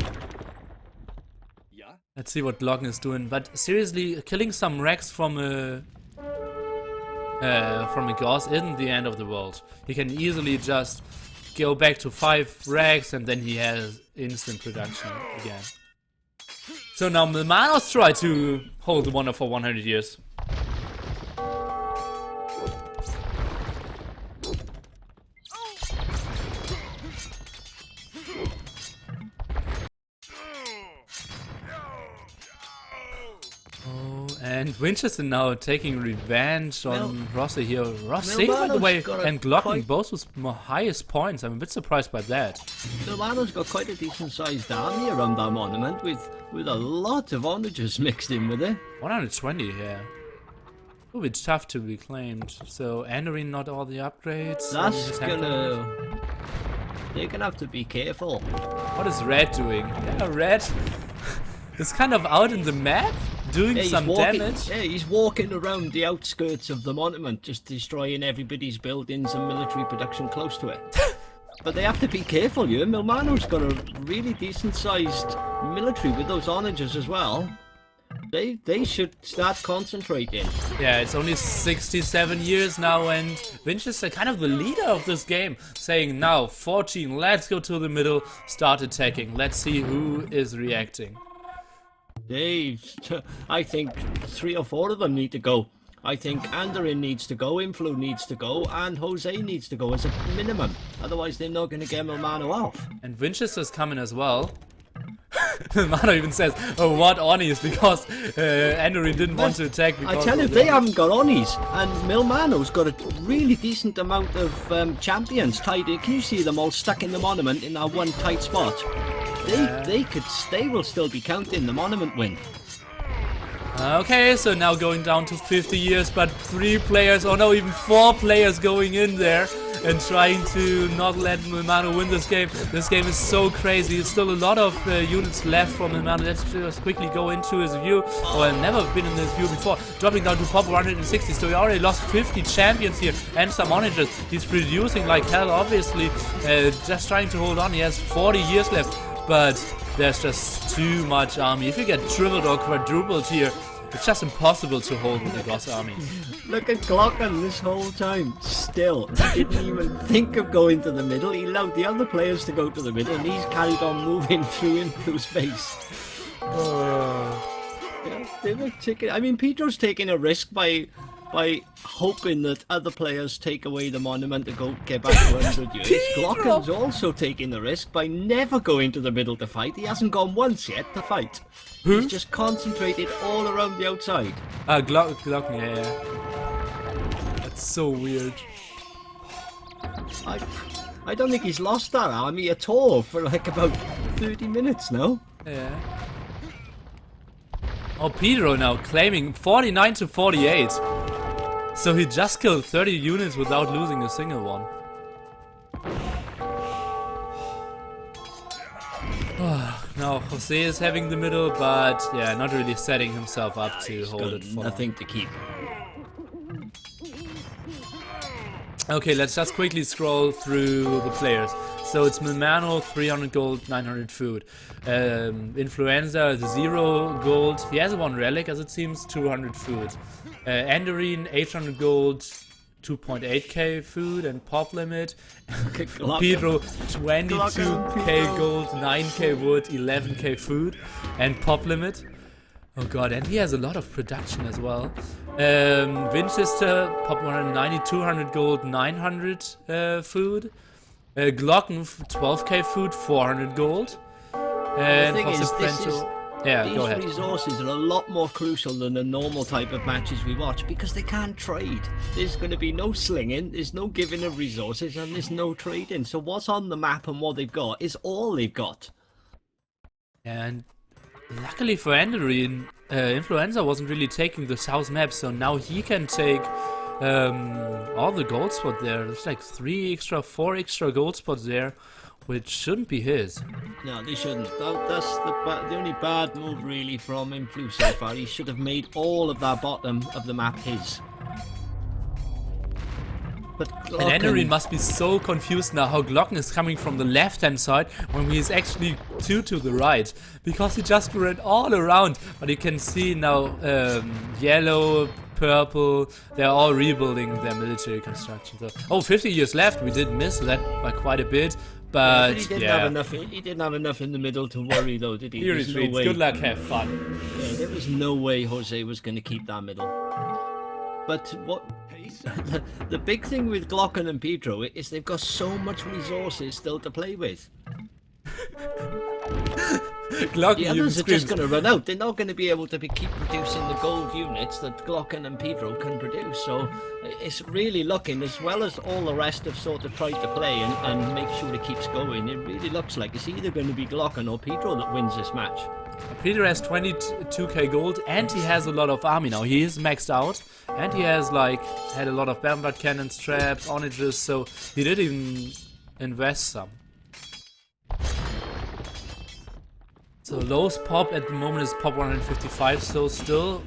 Let's see what Glocken is doing. But seriously, killing some Rex from a Gauss isn't the end of the world. He can easily just go back to 5 Rex and then he has instant production again. So now Milmanos try to hold the wonder for 100 years. And Winchester now taking revenge on Rossi here. Rossi, by the
Milmano's
way,
got a
and Glocken
quite-
both with highest points. I'm a bit surprised by that.
Milano's got quite a decent sized army around that monument with a lot of onagers mixed in with it.
120 here. It will be tough to be claimed. So, Andorin, not all the upgrades. on
That's
his hand
gonna... They're gonna have to be careful.
What is Red doing? Yeah, Red is kind of out in the map, doing
Yeah,
some damage.
Yeah, he's walking around the outskirts of the monument, just destroying everybody's buildings and military production close to it. But they have to be careful here. Milmano's got a really decent sized military with those onagers as well. They should start concentrating.
Yeah, it's only 67 years now, and Winchester kind of the leader of this game, saying now 14, let's go to the middle, start attacking, let's see who is reacting.
I think 3 or 4 of them need to go. I think Andorin needs to go, Influ needs to go, and Jose needs to go as a minimum. Otherwise, they're not going to get Milmano off.
And Winchester's coming as well. Mano even says, oh, what Onis, because Andorin didn't want to attack.
I tell you, they haven't got Onis, and Milmano's got a really decent amount of champions tied in. Can you see them all stuck in the monument in that one tight spot? They will still be counting the monument win.
Okay, so now going down to 50 years, but 3 players, or no, even 4 players going in there and trying to not let Milmano win this game. This game is so crazy. There's still a lot of units left from Milmano. Let's just quickly go into his view. Oh, I've never been in this view before. Dropping down to pop 160, so he already lost 50 champions here and some managers. He's producing like hell, obviously, just trying to hold on. He has 40 years left, but there's just too much army. If you get tripled or quadrupled here, it's just impossible to hold with the Goss army.
Look at Glocken this whole time. Still, he didn't even think of going to the middle. He allowed the other players to go to the middle, and he's carried on moving through space. Yeah, they were taking. I mean, Pedro's taking a risk by hoping that other players take away the monument to go get back to 100 years. Glocken's also taking the risk by never going to the middle to fight. He hasn't gone once yet to fight. He's just concentrated all around the outside.
Glocken, yeah. That's so weird.
I don't think he's lost that army at all for like about 30 minutes now.
Yeah. Oh, Pedro now claiming 49 to 48. So he just killed 30 units without losing a single one. Now Jose is having the middle, but yeah, not really setting himself up to hold it for
nothing to keep.
Okay, let's just quickly scroll through the players. So it's Milmano, 300 gold, 900 food. Influenza, 0 gold. He has 1 relic, as it seems, 200 food. Andorin, 800 gold, 2.8k food and pop limit. Pedro, 22k gold, 9k wood, 11k food and pop limit. Oh god, and he has a lot of production as well. Winchester, pop 190, 200 gold, 900 food. Glocken, 12k food, 400 gold. And
The thing is,
go ahead.
These resources are a lot more crucial than the normal type of matches we watch because they can't trade. There's going to be no slinging, there's no giving of resources, and there's no trading. So what's on the map and what they've got is all they've got.
And luckily for Andorin, Influenza wasn't really taking the south map, so now he can take all the gold spots there. There's like 4 extra gold spots there, which shouldn't be his.
No, they shouldn't. That's the only bad move really from Influ so far. He should have made all of that bottom of the map his. But
And Andorin must be so confused now how Glocken is coming from the left-hand side when he is actually 2 to the right. Because he just ran all around. But you can see now yellow, purple, they're all rebuilding their military construction. So, oh, 50 years left. We did miss that by quite a bit. But
he didn't have enough. He didn't have enough in the middle to worry, though, did he?
Here
There's
is
no
Reeds.
way.
Good luck, have fun.
Yeah, there was no way Jose was going to keep that middle. But what the big thing with Glocken and Pedro is they've got so much resources still to play with.
Glocken
The
even
others are just
screams.
going to run out. They're not going to be able to keep producing the gold units that Glocken and Pedro can produce. So it's really looking, as well as all the rest have sort of tried to play and make sure it keeps going, it really looks like it's either going to be Glocken or Pedro that wins this match.
Pedro has 22k gold and he has a lot of army now. He is maxed out and he has like had a lot of bombard cannons, traps, onagers, so he did even invest some. So lowest pop at the moment is pop 155, so still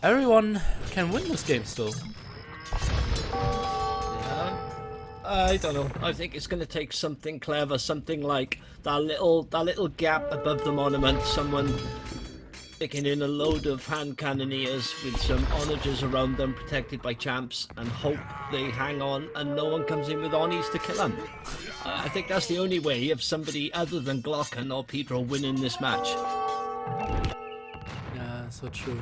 everyone can win this game still.
I don't know. I think it's going to take something clever, something like that little gap above the monument. Someone sticking in a load of hand cannoneers with some onagers around them, protected by champs, and hope they hang on and no one comes in with Onis to kill them. I think that's the only way of somebody other than Glocken or Pedro winning this match.
Yeah, so true.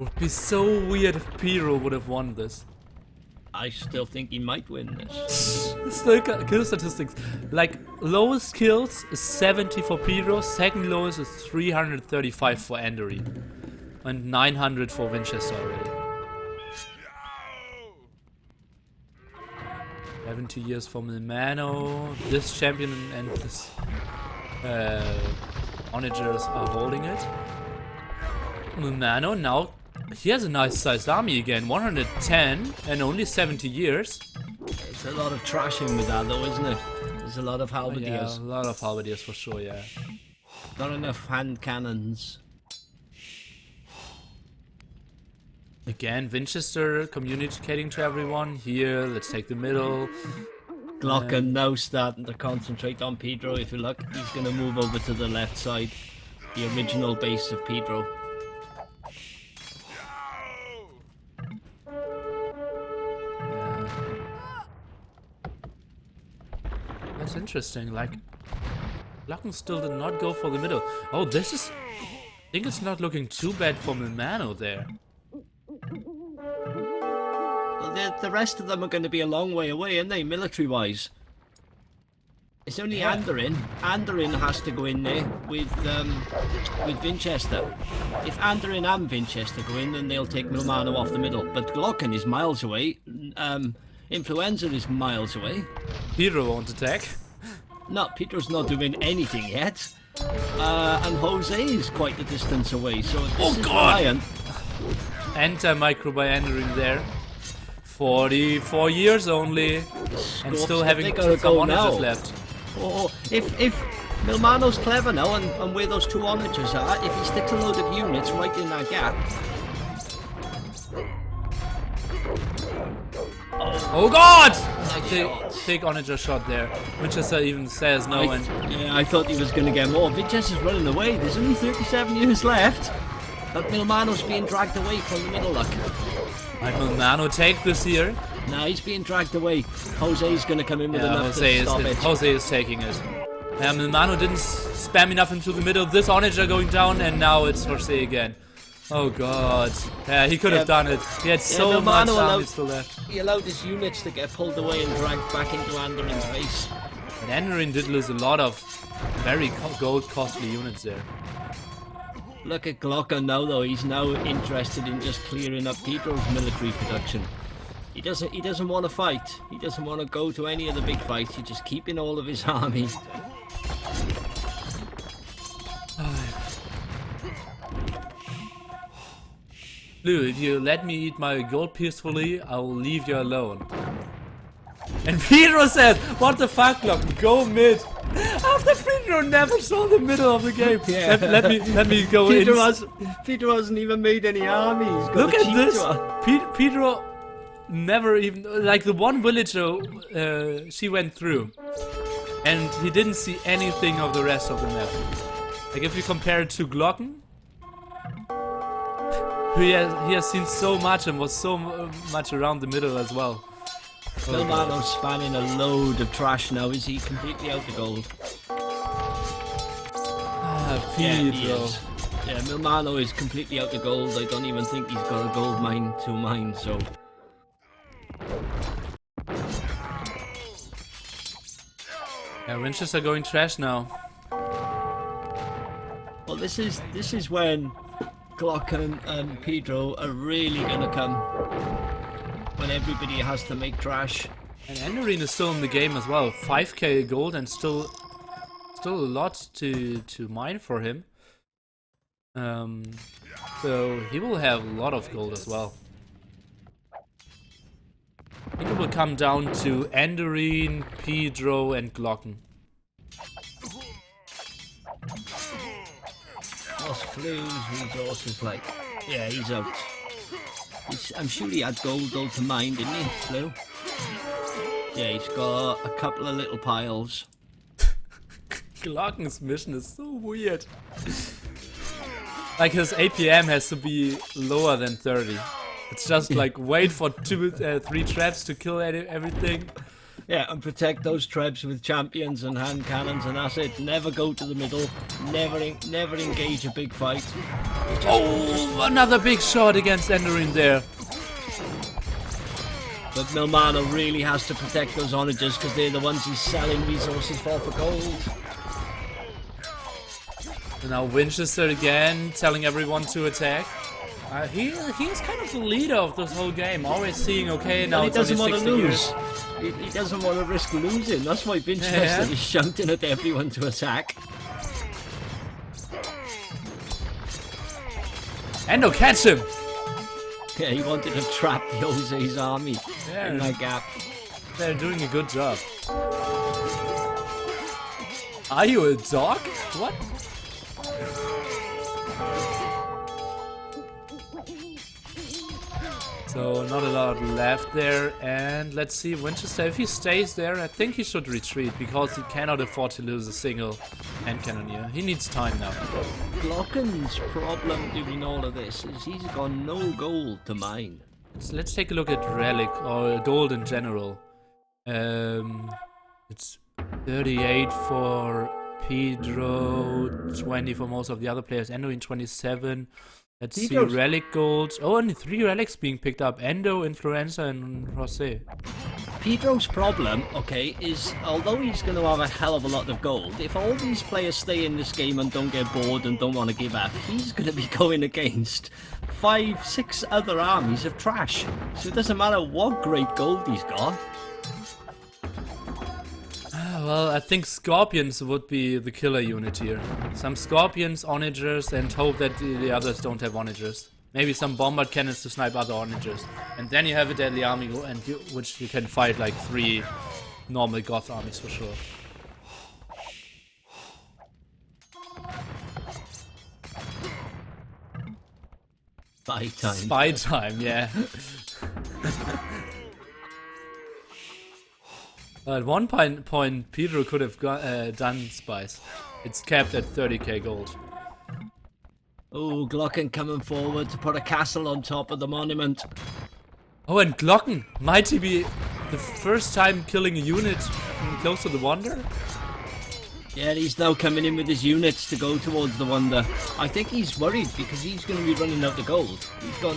Would be so weird if Pedro would have won this.
I still think he might win this.
Still kill statistics. Like, lowest kills is 70 for Pedro, second lowest is 335 for Andary. And 900 for Winchester already. 70 years for Milmano. This champion and this onagers are holding it. Milmano now, he has a nice sized army again, 110 and only 70 years.
It's a lot of trashing with that though, isn't it? There's a lot of
Yeah,
halberdiers.
a lot of halberdiers for sure, yeah.
Not enough hand cannons.
Again, Winchester communicating to everyone. Here, let's take the middle.
Glocken now starting to concentrate on Pedro. If you look, he's going to move over to the left side. The original base of Pedro.
That's interesting, like, Glocken still did not go for the middle. Oh, this is... I think it's not looking too bad for Milmano there.
Well, the rest of them are going to be a long way away, aren't they, military-wise? It's only Andorin. Andorin has to go in there with Winchester. If Andorin and Winchester go in, then they'll take Milmano off the middle. But Glocken is miles away. Influenza is miles away.
Pedro won't attack.
No, Pedro's not doing anything yet. And Jose is quite a distance away, so this is reliant.
Anti-micro by Andrew there. 44 years only. And still having some onagers left.
Oh, if Milmano's clever now and where those two onagers are, if he sticks a load of units right in that gap.
Oh god! Big onager shot there. Winchester even says no, and
Yeah, I thought he was going to get more. Winchester's running away. There's only 37 years left. But Milmano's being dragged away from the middle, look.
might Milmano take this here?
No, he's being dragged away. Jose's going to come in with enough to stop it.
Jose is taking it. Milmano didn't spam enough into the middle. This onager going down, and now it's Jose again. Oh god. Yeah, he could have done it. He had so much army still left.
He allowed his units to get pulled away and dragged back into Andorin's base.
And Andorin did lose a lot of very gold costly units there.
Look at Glocken now though, he's now interested in just clearing up Pedro's military production. He doesn't want to fight. He doesn't want to go to any of the big fights. He's just keeping all of his army.
Blue, if you let me eat my gold peacefully, I will leave you alone. And Pedro said, what the fuck, Glocken, go mid. After Pedro never saw the middle of the game.
Yeah.
Let me go in.
Pedro hasn't even made any armies.
Look at this. Pedro never even, like the one villager she went through. And he didn't see anything of the rest of the map. Like if you compare it to Glocken, he has seen so much and was so much around the middle as well.
Milmano's spanning a load of trash now. Is he completely out of gold?
Pedro.
Yeah, he is. Yeah, Milmano is completely out of gold. I don't even think he's got a gold mine to mine, so...
Yeah, Winchester going trash now.
Well, this is when Glock and Pedro are really gonna come. When everybody has to make trash.
And Enderine is still in the game as well. 5k gold and still a lot to mine for him. So he will have a lot of gold as well. I think it will come down to Enderine, Pedro, and Glocken.
What's Flu's resources like? Yeah, he's out. I'm sure he had gold though to mine, didn't he, Flu? Yeah, he's got a couple of little piles.
Glocken's mission is so weird. Like his APM has to be lower than 30. It's just like wait for 3 traps to kill everything.
Yeah, and protect those trebs with champions and hand cannons, and that's it. Never go to the middle. Never engage a big fight.
Oh, another big shot against Enderine there.
But Milmano really has to protect those onagers because they're the ones he's selling resources for gold.
And now Winchester again, telling everyone to attack. He is kind of the leader of this whole game, always seeing, okay, now
he
it's
doesn't
only
want to
60
lose.
years.
He doesn't want to risk losing. That's why Winchester is shouting at everyone to attack.
Endo, catch him!
Yeah, he wanted to trap the Jose's army in that gap.
They're doing a good job. Are you a dog? What? So not a lot left there, and let's see Winchester, if he stays there, I think he should retreat, because he cannot afford to lose a single hand cannoneer. He needs time now.
Glocken's problem doing all of this is he's got no gold to mine.
So let's take a look at Relic, or gold in general. It's 38 for Pedro, 20 for most of the other players, Endo in 27. Let's see, Relic gold. Oh, only 3 relics being picked up. Endo, Influenza, and Rosé.
Pedro's problem, okay, is although he's going to have a hell of a lot of gold, if all these players stay in this game and don't get bored and don't want to give up, he's going to be going against 5, 6 other armies of trash. So it doesn't matter what great gold he's got.
Well, I think Scorpions would be the killer unit here. Some Scorpions, Onagers, and hope that the others don't have Onagers. Maybe some Bombard Cannons to snipe other Onagers. And then you have a deadly army, which you can fight like 3 normal Goth armies for sure.
Spy time.
Spy time, yeah. At one point, Pedro could have done spies. It's capped at 30k gold.
Oh, Glocken coming forward to put a castle on top of the monument.
Oh, and Glocken! Might he be the first time killing a unit close to the Wonder?
Yeah, he's now coming in with his units to go towards the Wonder. I think he's worried because he's going to be running out of gold.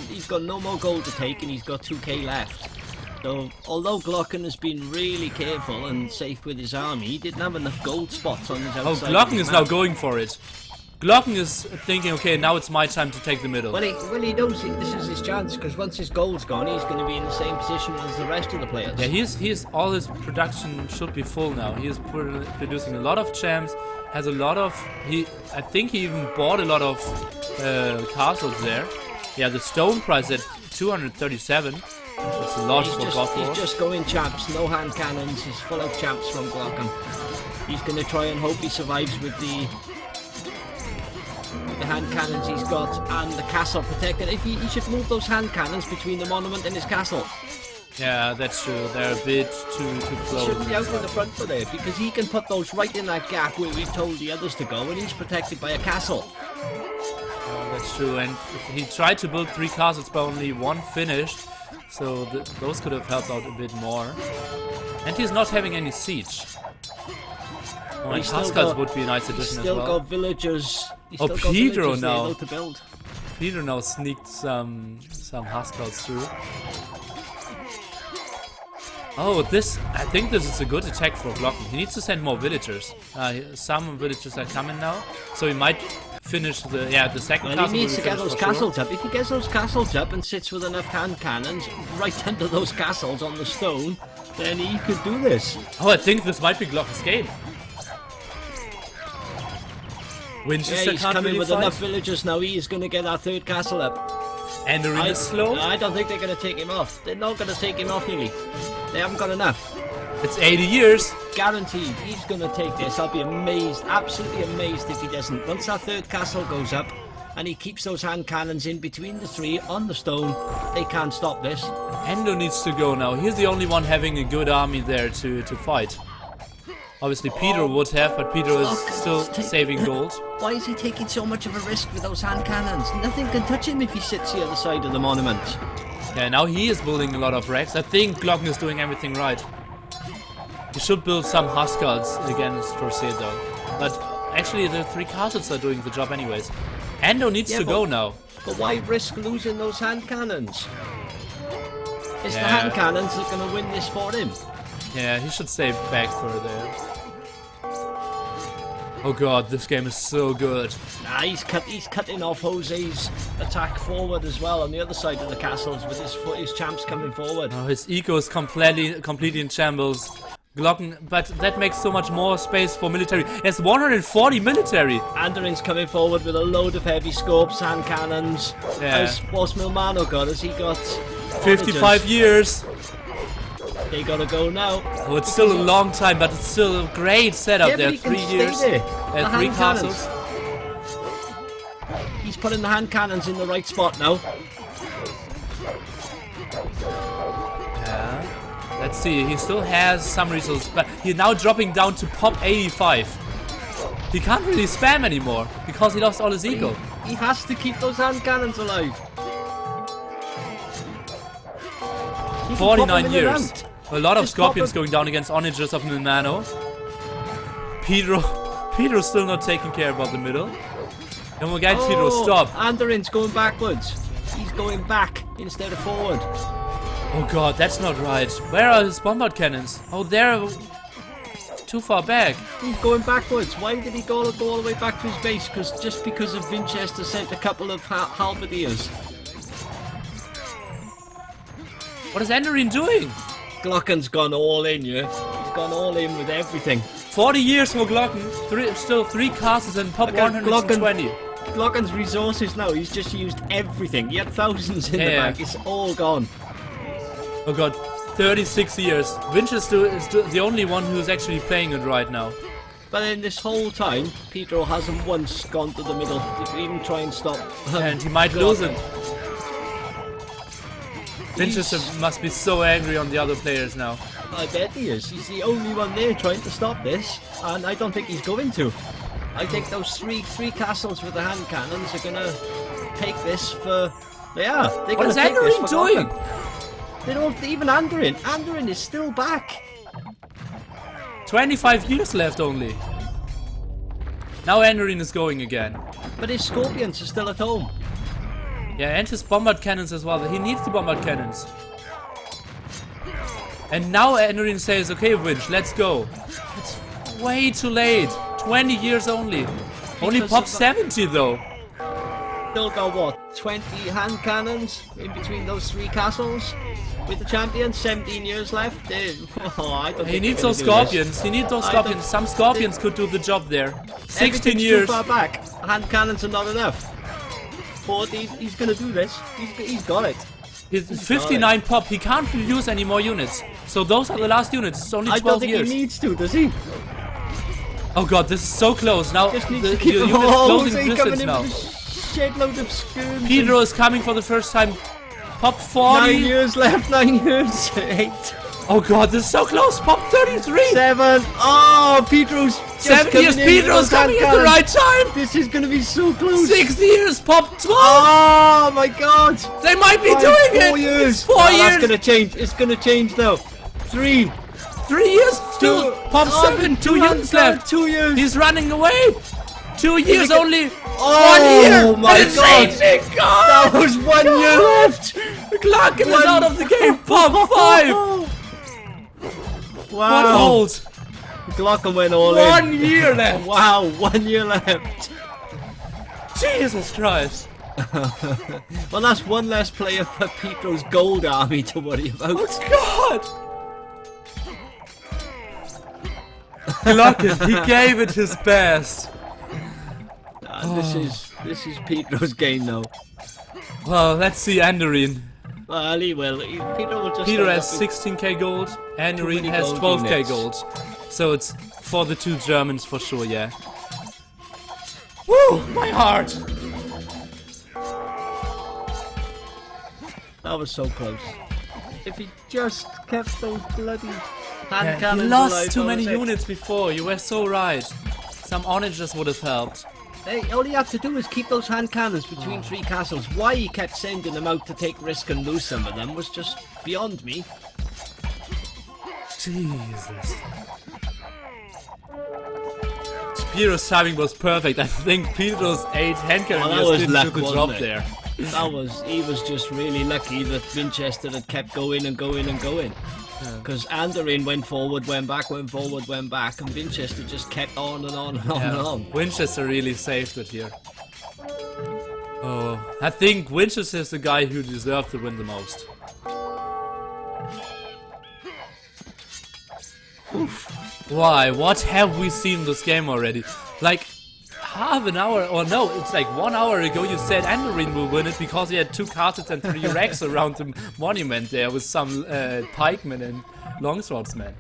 He's got no more gold to take and he's got 2k left. So, although Glocken has been really careful and safe with his army, he didn't have enough gold spots on his outside.
Oh, Glocken is now going for it. Glocken is thinking, okay, now it's my time to take the middle.
Well, he knows this is his chance, because once his gold's gone, he's going to be in the same position as the rest of the players.
Yeah, all his production should be full now. He is producing a lot of champs, has a lot of... I think he even bought a lot of castles there. Yeah, the stone price at 237. It's a lot for Goth War.
He's just going champs, no hand cannons, he's full of champs from Glocken. He's going to try and hope he survives with the hand cannons he's got and the castle protected. If he should move those hand cannons between the monument and his castle.
Yeah, that's true. They're a bit too close.
He shouldn't be out in the front for there, because he can put those right in that gap where we've told the others to go, and he's protected by a castle.
That's true, and he tried to build 3 castles but only 1 finished. So those could have helped out a bit more. And he's not having any siege. Oh, and Huskars would be a nice addition as well.
He's still got villagers.
Oh, Pedro
now. To build.
Pedro now sneaked some Huskars through. Oh, I think this is a good attack for Glocken. He needs to send more villagers. Some villagers are coming now, so he might finish the second
Well,
castle.
he needs
will
to
be
get
finished
those
for sure.
castles up. If he gets those castles up and sits with enough hand cannons right under those castles on the stone, then he could do this.
Oh, I think this might be Glocken's game. Winchester
Yeah, he's
can't
coming
really
with
fight.
enough villagers now. He is going to get that third castle up.
Enderin is slow.
I don't think they're going to take him off. They're not going to take him off, nearly. They haven't got enough.
It's 80 years.
Guaranteed, he's going to take this. I'll be amazed, absolutely amazed if he doesn't. Once that third castle goes up and he keeps those hand cannons in between the three on the stone, they can't stop this.
Endo needs to go now. He's the only one having a good army there to fight. Obviously, Peter would have, but Peter is still saving gold.
Why is he taking so much of a risk with those hand cannons? Nothing can touch him if he sits the other side of the monument.
Yeah, now he is building a lot of wrecks. I think Glocken is doing everything right. He should build some Huskarls against Torcedo. But actually, the 3 castles are doing the job anyways. Endo needs to go now.
But why risk losing those hand cannons? It's the
Yeah.
hand cannons that are going to win this for him.
Yeah, he should stay back further. Oh god, this game is so good.
Nah, he's cutting off Jose's attack forward as well on the other side of the castles with his champs coming forward.
Oh, his eco is completely in shambles. Glocken, but that makes so much more space for military. There's 140 military.
Anderin's coming forward with a load of heavy scopes, hand cannons.
Yeah.
What's Milmano got? Has he got
55 years.
They gotta go now.
Oh, it's still a long time, but it's still a great setup
Yeah,
there.
but he can
3
stay
years.
there. The
3
hand
castles.
He's putting the hand cannons in the right spot now.
Yeah. Let's see, he still has some resources, but he's now dropping down to pop 85. He can't really spam anymore because he lost all his eco.
He has to keep those hand cannons alive. He can pop
49
them in and
years.
out.
A lot of
Just pop
scorpions
them.
going down against onagers of Milmano. Pedro's still not taking care about the middle. And we'll get Pedro, stop.
Anderin's going backwards. He's going back instead of forward.
Oh god, that's not right. Where are his bombard cannons? Oh, they're too far back.
He's going backwards. Why did he go all the way back to his base? Just because of Winchester sent a couple of halberdiers.
What is Enderin doing?
Glocken's gone all in, yeah? He's gone all in with everything.
40 years for Glocken. Still 3 castles and pop
Look at
120.
Glocken's resources now, he's just used everything. He had thousands in the
Yeah.
bank. It's all gone.
Oh god, 36 years. Winchester is the only one who's actually playing it right now.
But in this whole time, Pedro hasn't once gone to the middle to even try and stop.
And he might lose it. Winchester must be so angry on the other players now.
I bet he is. He's the only one there trying to stop this, and I don't think he's going to. I think those three castles with the hand cannons are gonna take this for. They are. They're
What
gonna
is
take this
Enderin
for
doing?
Glocken. They don't even Andering. Andering is still back.
25 years left only. Now Enderin is going again.
But his scorpions are still at home.
Yeah, and his bombard cannons as well. He needs the bombard cannons. And now Enderin says, okay, Winch, let's go. It's way too late. 20 years only. Only
Because
pop
of-
70 though.
Still got what? 20 hand cannons in between those 3 castles. With the champion, 17 years left. I don't
He
think
needs
they're
those
gonna do this.
scorpions. He needs those
I
scorpions.
don't-
Some scorpions could do the job there. 16
Everything's
years.
too far back. Hand cannons are not enough. 40, he's gonna do this. He's got it.
He's 59 pop. He can't use any more units. So those are the last units. It's only
I don't
12
think
years.
he needs to, does he?
Oh god, this is so close. Now
Just needs
the
to keep
unit
him
is closing
coming
distance
in
now.
with a shed load of skirms.
Pedro is coming for the first time. Pop
9
40.
years left, 9 years. 8,
Oh god, this is so close. Pop 33.
7. Oh, Pedro's just
7
coming
years.
in with
Pedro's
those hand
coming at the
cannons.
right time.
This is gonna be so close.
6 years. Pop 12.
Oh my god.
They might be
4
doing it.
years.
It's 4
Oh,
years.
That's gonna change. It's gonna change now. 3.
3 years. Still pop 7. 2 units left.
2 years.
He's running away. 2 years
get-
only.
Oh
1 year.
my
And it's
god.
changing.
That was 1 year left.
Glocken is out of the game. Pop 5. What
Wow.
hold?
Glocken went all in.
1 year left.
Wow, 1 year left.
Jesus Christ!
Well, that's one less player for Pedro's gold army to worry about.
God! Glocken, he gave it his best.
This is Pedro's game now.
Well, let's see Andorin.
Well, he will. Pedro will just.
Pedro
end
has
up with
16k gold, Andorin
many
has
gold
12k
units.
gold. So it's for the two Germans for sure, yeah. Woo! My heart!
That was so close. If he just kept those bloody hand
Yeah, you
cannons
lost
alive,
too
that
many
was it.
units before, you were so right. Some onagers would have helped.
Hey, all he had to do was keep those hand cannons between three castles. Why he kept sending them out to take risk and lose some of them was just beyond me.
Jesus. Pedro's timing was perfect. I think Pedro's 8 hand
that
cannons
was
didn't
luck,
do the
wasn't
job
it?
there.
He was just really lucky that Winchester had kept going and going and going. Because Andorin went forward, went back, went forward, went back, and Winchester just kept on and on and on and on.
Winchester really saved it here. Oh, I think Winchester is the guy who deserved to win the most. Why? What have we seen this game already? Like half an hour, or no, it's like 1 hour ago you said Andorin will win it because he had 2 castles and 3 wrecks around the monument there with some pikemen and longswordsmen.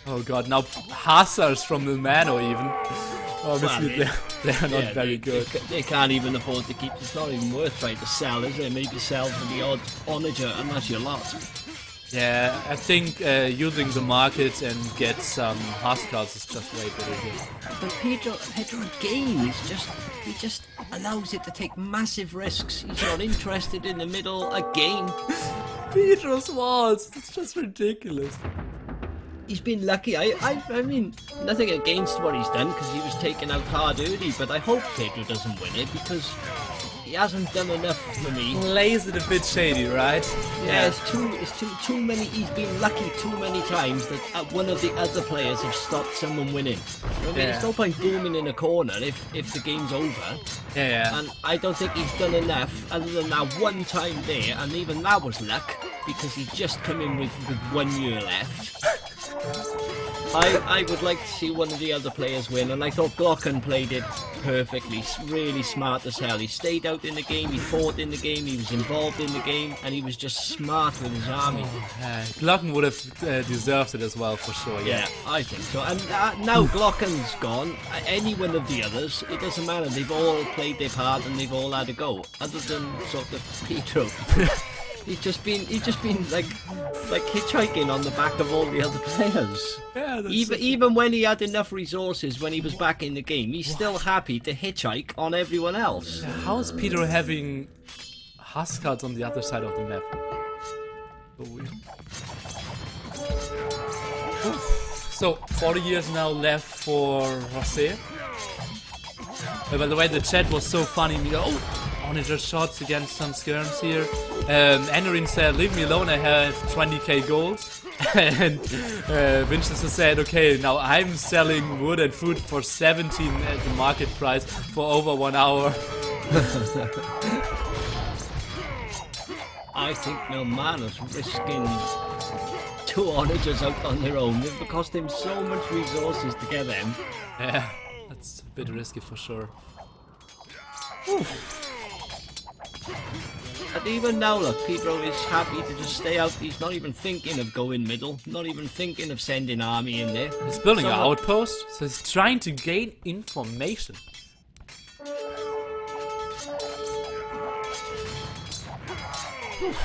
Oh god, now hussars from Milmano even. Obviously
Well,
they're not very good.
They can't even afford to keep. It's not even worth trying to sell, is it? Maybe sell for the odd onager, and that's your lot.
Yeah, I think using the market and get some huskars is just way better here.
But Pedro again, he just allows it to take massive risks. He's not interested in the middle again.
Pedro's walls, it's just ridiculous.
He's been lucky. I mean, nothing against what he's done because he was taken out hard early. But I hope Pedro doesn't win it because he hasn't done enough for me.
Plays it a bit shady, right?
Yeah, it's too many. He's been lucky too many times that one of the other players have stopped someone winning. I mean,
Yeah.
There's no point booming in a corner if the game's over.
Yeah.
And I don't think he's done enough other than that one time there, and even that was luck because he just come in with 1 year left. I would like to see one of the other players win, and I thought Glocken played it perfectly, really smart as hell. He stayed out in the game, he fought in the game, he was involved in the game, and he was just smart with his army.
Glocken would have deserved it as well for sure,
Yeah, I think so. And now Glocken's gone. Any one of the others, it doesn't matter. They've all played their part and they've all had a go, other than sort of Pedro. He's just been like hitchhiking on the back of all the other players.
Yeah, that's
Even when he had enough resources when he was back in the game, he's still happy to hitchhike on everyone else.
How is Pedro having huskars on the other side of the map? So weird. So 40 years now left for Jose. By the way, the chat was so funny. Onager shots against some skirms here. Andorin said, leave me alone, I have 20k gold. And Winchester said, okay, now I'm selling wood and food for 17 at the market price for over 1 hour.
I think Milmano's risking 2 onagers out on their own. It would cost him so much resources to get them.
Yeah, that's a bit risky for sure.
And even now, look, Pedro is happy to just stay out. He's not even thinking of going middle, not even thinking of sending army in there.
He's building an
Someone-
outpost, so he's trying to gain information.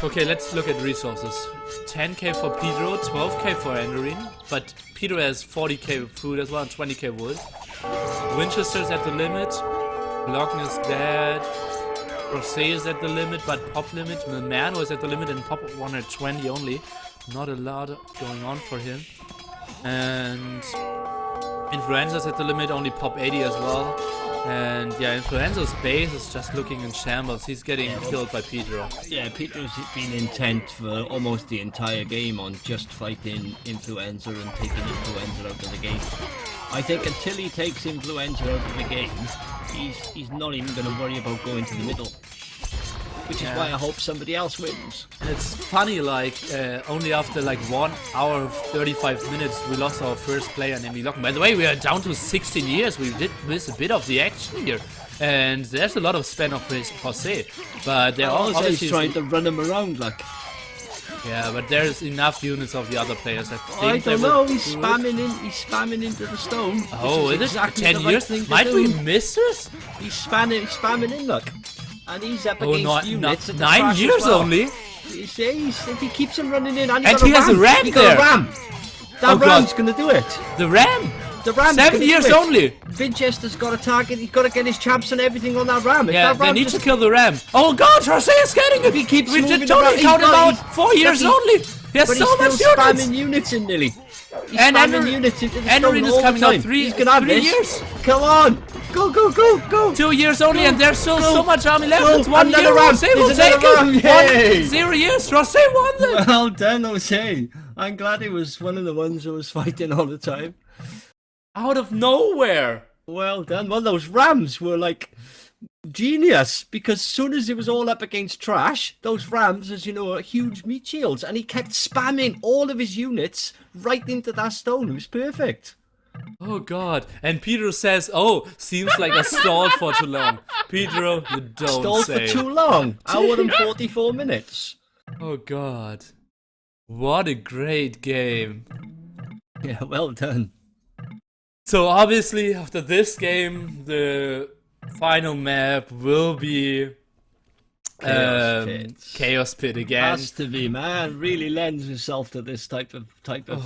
Okay, let's look at resources. 10k for Pedro, 12k for Andorin, but Pedro has 40k food as well and 20k wood. Winchester's at the limit, Glocken is dead, Rosé is at the limit, but pop limit, Milmano is at the limit and pop 120 only. Not a lot going on for him. And Influenza's at the limit, only pop 80 as well. And yeah, Influenza's base is just looking in shambles. He's getting killed by Pedro.
Yeah, Pedro's been intent for almost the entire game on just fighting Influenza and taking Influenza out of the game. I think until he takes influenza out of the game, he's not even going to worry about going to the middle. Which is why I hope somebody else wins.
It's funny, like, only after like 1 hour 35 minutes we lost our first player named Glocken. By the way, we are down to 16 years. We did miss a bit of the action here. And there's a lot of span of Jose. But they're all
Jose's trying to run him around, like.
Yeah, but there's enough units of the other players.
I don't know, he's spamming into the stone.
Oh, is
exactly
it 10 years? Might we miss this?
He's spamming in, look. And he's up against units.
9 years only?
You see, if he keeps him running in, and
he has a ram
he
there.
got a ram. That ram's gonna do it.
The ram?
The ram.
7 years only.
Vinchester's got a target. He's got to get his champs and everything on that ram.
Yeah, they need to kill the ram. Oh God, Jose is getting it.
If he keeps
we
moving
just totally
around,
counted out 4 years only. He has
but
so
he's
much
still
units.
spamming units in, Lily. He's
And
spamming units into the stone
Enrin is
all
coming
the
out
time.
3
He's gonna have this.
years.
Come on, go.
2 years only, and there's still so much army left.
Go.
It's 1 year.
Another ram.
Jose will
There's
take
another ram.
it.
Yay.
0 years. Jose won it.
Well done, Jose. I'm glad he was one of the ones who was fighting all the time.
Out of nowhere.
Well done. Well, those rams were like genius, because as soon as it was all up against trash, those rams, as you know, are huge meat shields, and he kept spamming all of his units right into that stone. It was perfect.
Oh God. And Pedro says, oh, seems like I stalled for too long. Pedro, you don't
Stalled
say.
for too long. Hour and 44 minutes.
Oh God. What a great game.
Yeah, well done.
So obviously after this game, the final map will be Chaos Pit again.
Has to be, man. Really lends itself to this type of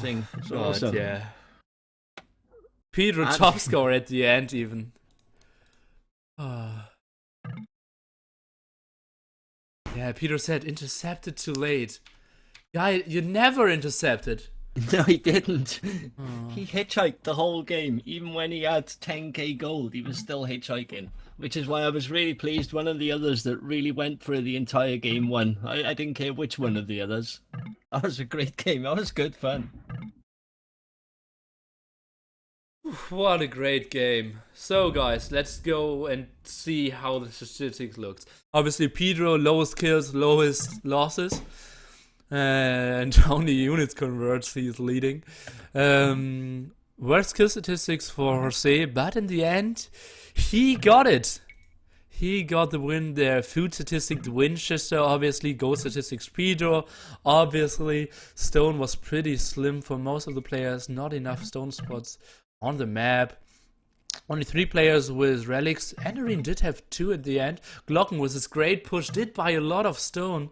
thing. It's
God,
awesome.
yeah. Pedro
And-
top score at the end even. Ah. Yeah, Pedro said intercepted too late. Guy, you never intercepted.
No, he didn't.
Oh.
He hitchhiked the whole game. Even when he had 10k gold, he was still hitchhiking. Which is why I was really pleased one of the others that really went for the entire game won. I didn't care which one of the others. That was a great game. That was good fun.
What a great game. So guys, let's go and see how the statistics looks. Obviously Pedro, lowest kills, lowest losses. And only units converts, he's leading. Worst kill statistics for Jose, but in the end, he got it. He got the win there. Food statistic, Winchester, obviously. Goal statistics, Pedro, obviously. Stone was pretty slim for most of the players. Not enough stone spots on the map. Only 3 players with relics. Enrin did have 2 at the end. Glocken with his great push did buy a lot of stone.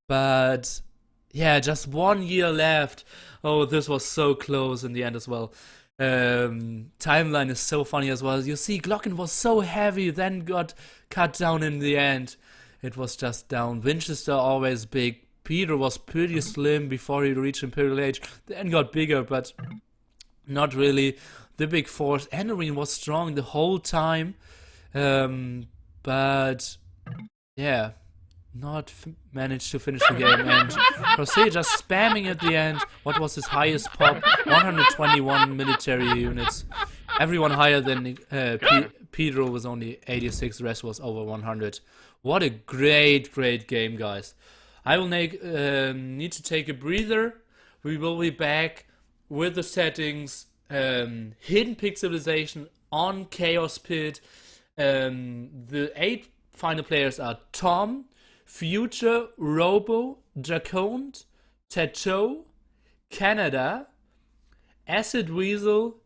But yeah, just 1 year left. Oh, this was so close in the end as well. Timeline is so funny as well. You see, Glocken was so heavy, then got cut down in the end. It was just down. Winchester always big. Peter was pretty slim before he reached Imperial Age, then got bigger, but not really the big force. Enrin was strong the whole time, but yeah, not managed to finish the game. And Jose just spamming at the end. What was his highest pop? 121 military units. Everyone higher than Pedro was only 86. The rest was over 100. What a great game, guys. I will need to take a breather. We will be back with the settings. Hidden pixelization on Chaos Pit. The 8 final players are Tom, Future, Robo, Dracone, Tacho, Canada, Acid Weasel,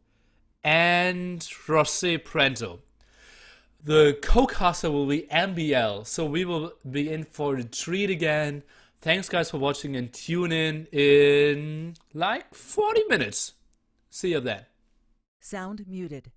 and Jose Prento. The co-caster will be MBL, so we will be in for a treat again. Thanks guys for watching, and tune in like 40 minutes. See you then.
Sound muted.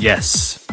Yes.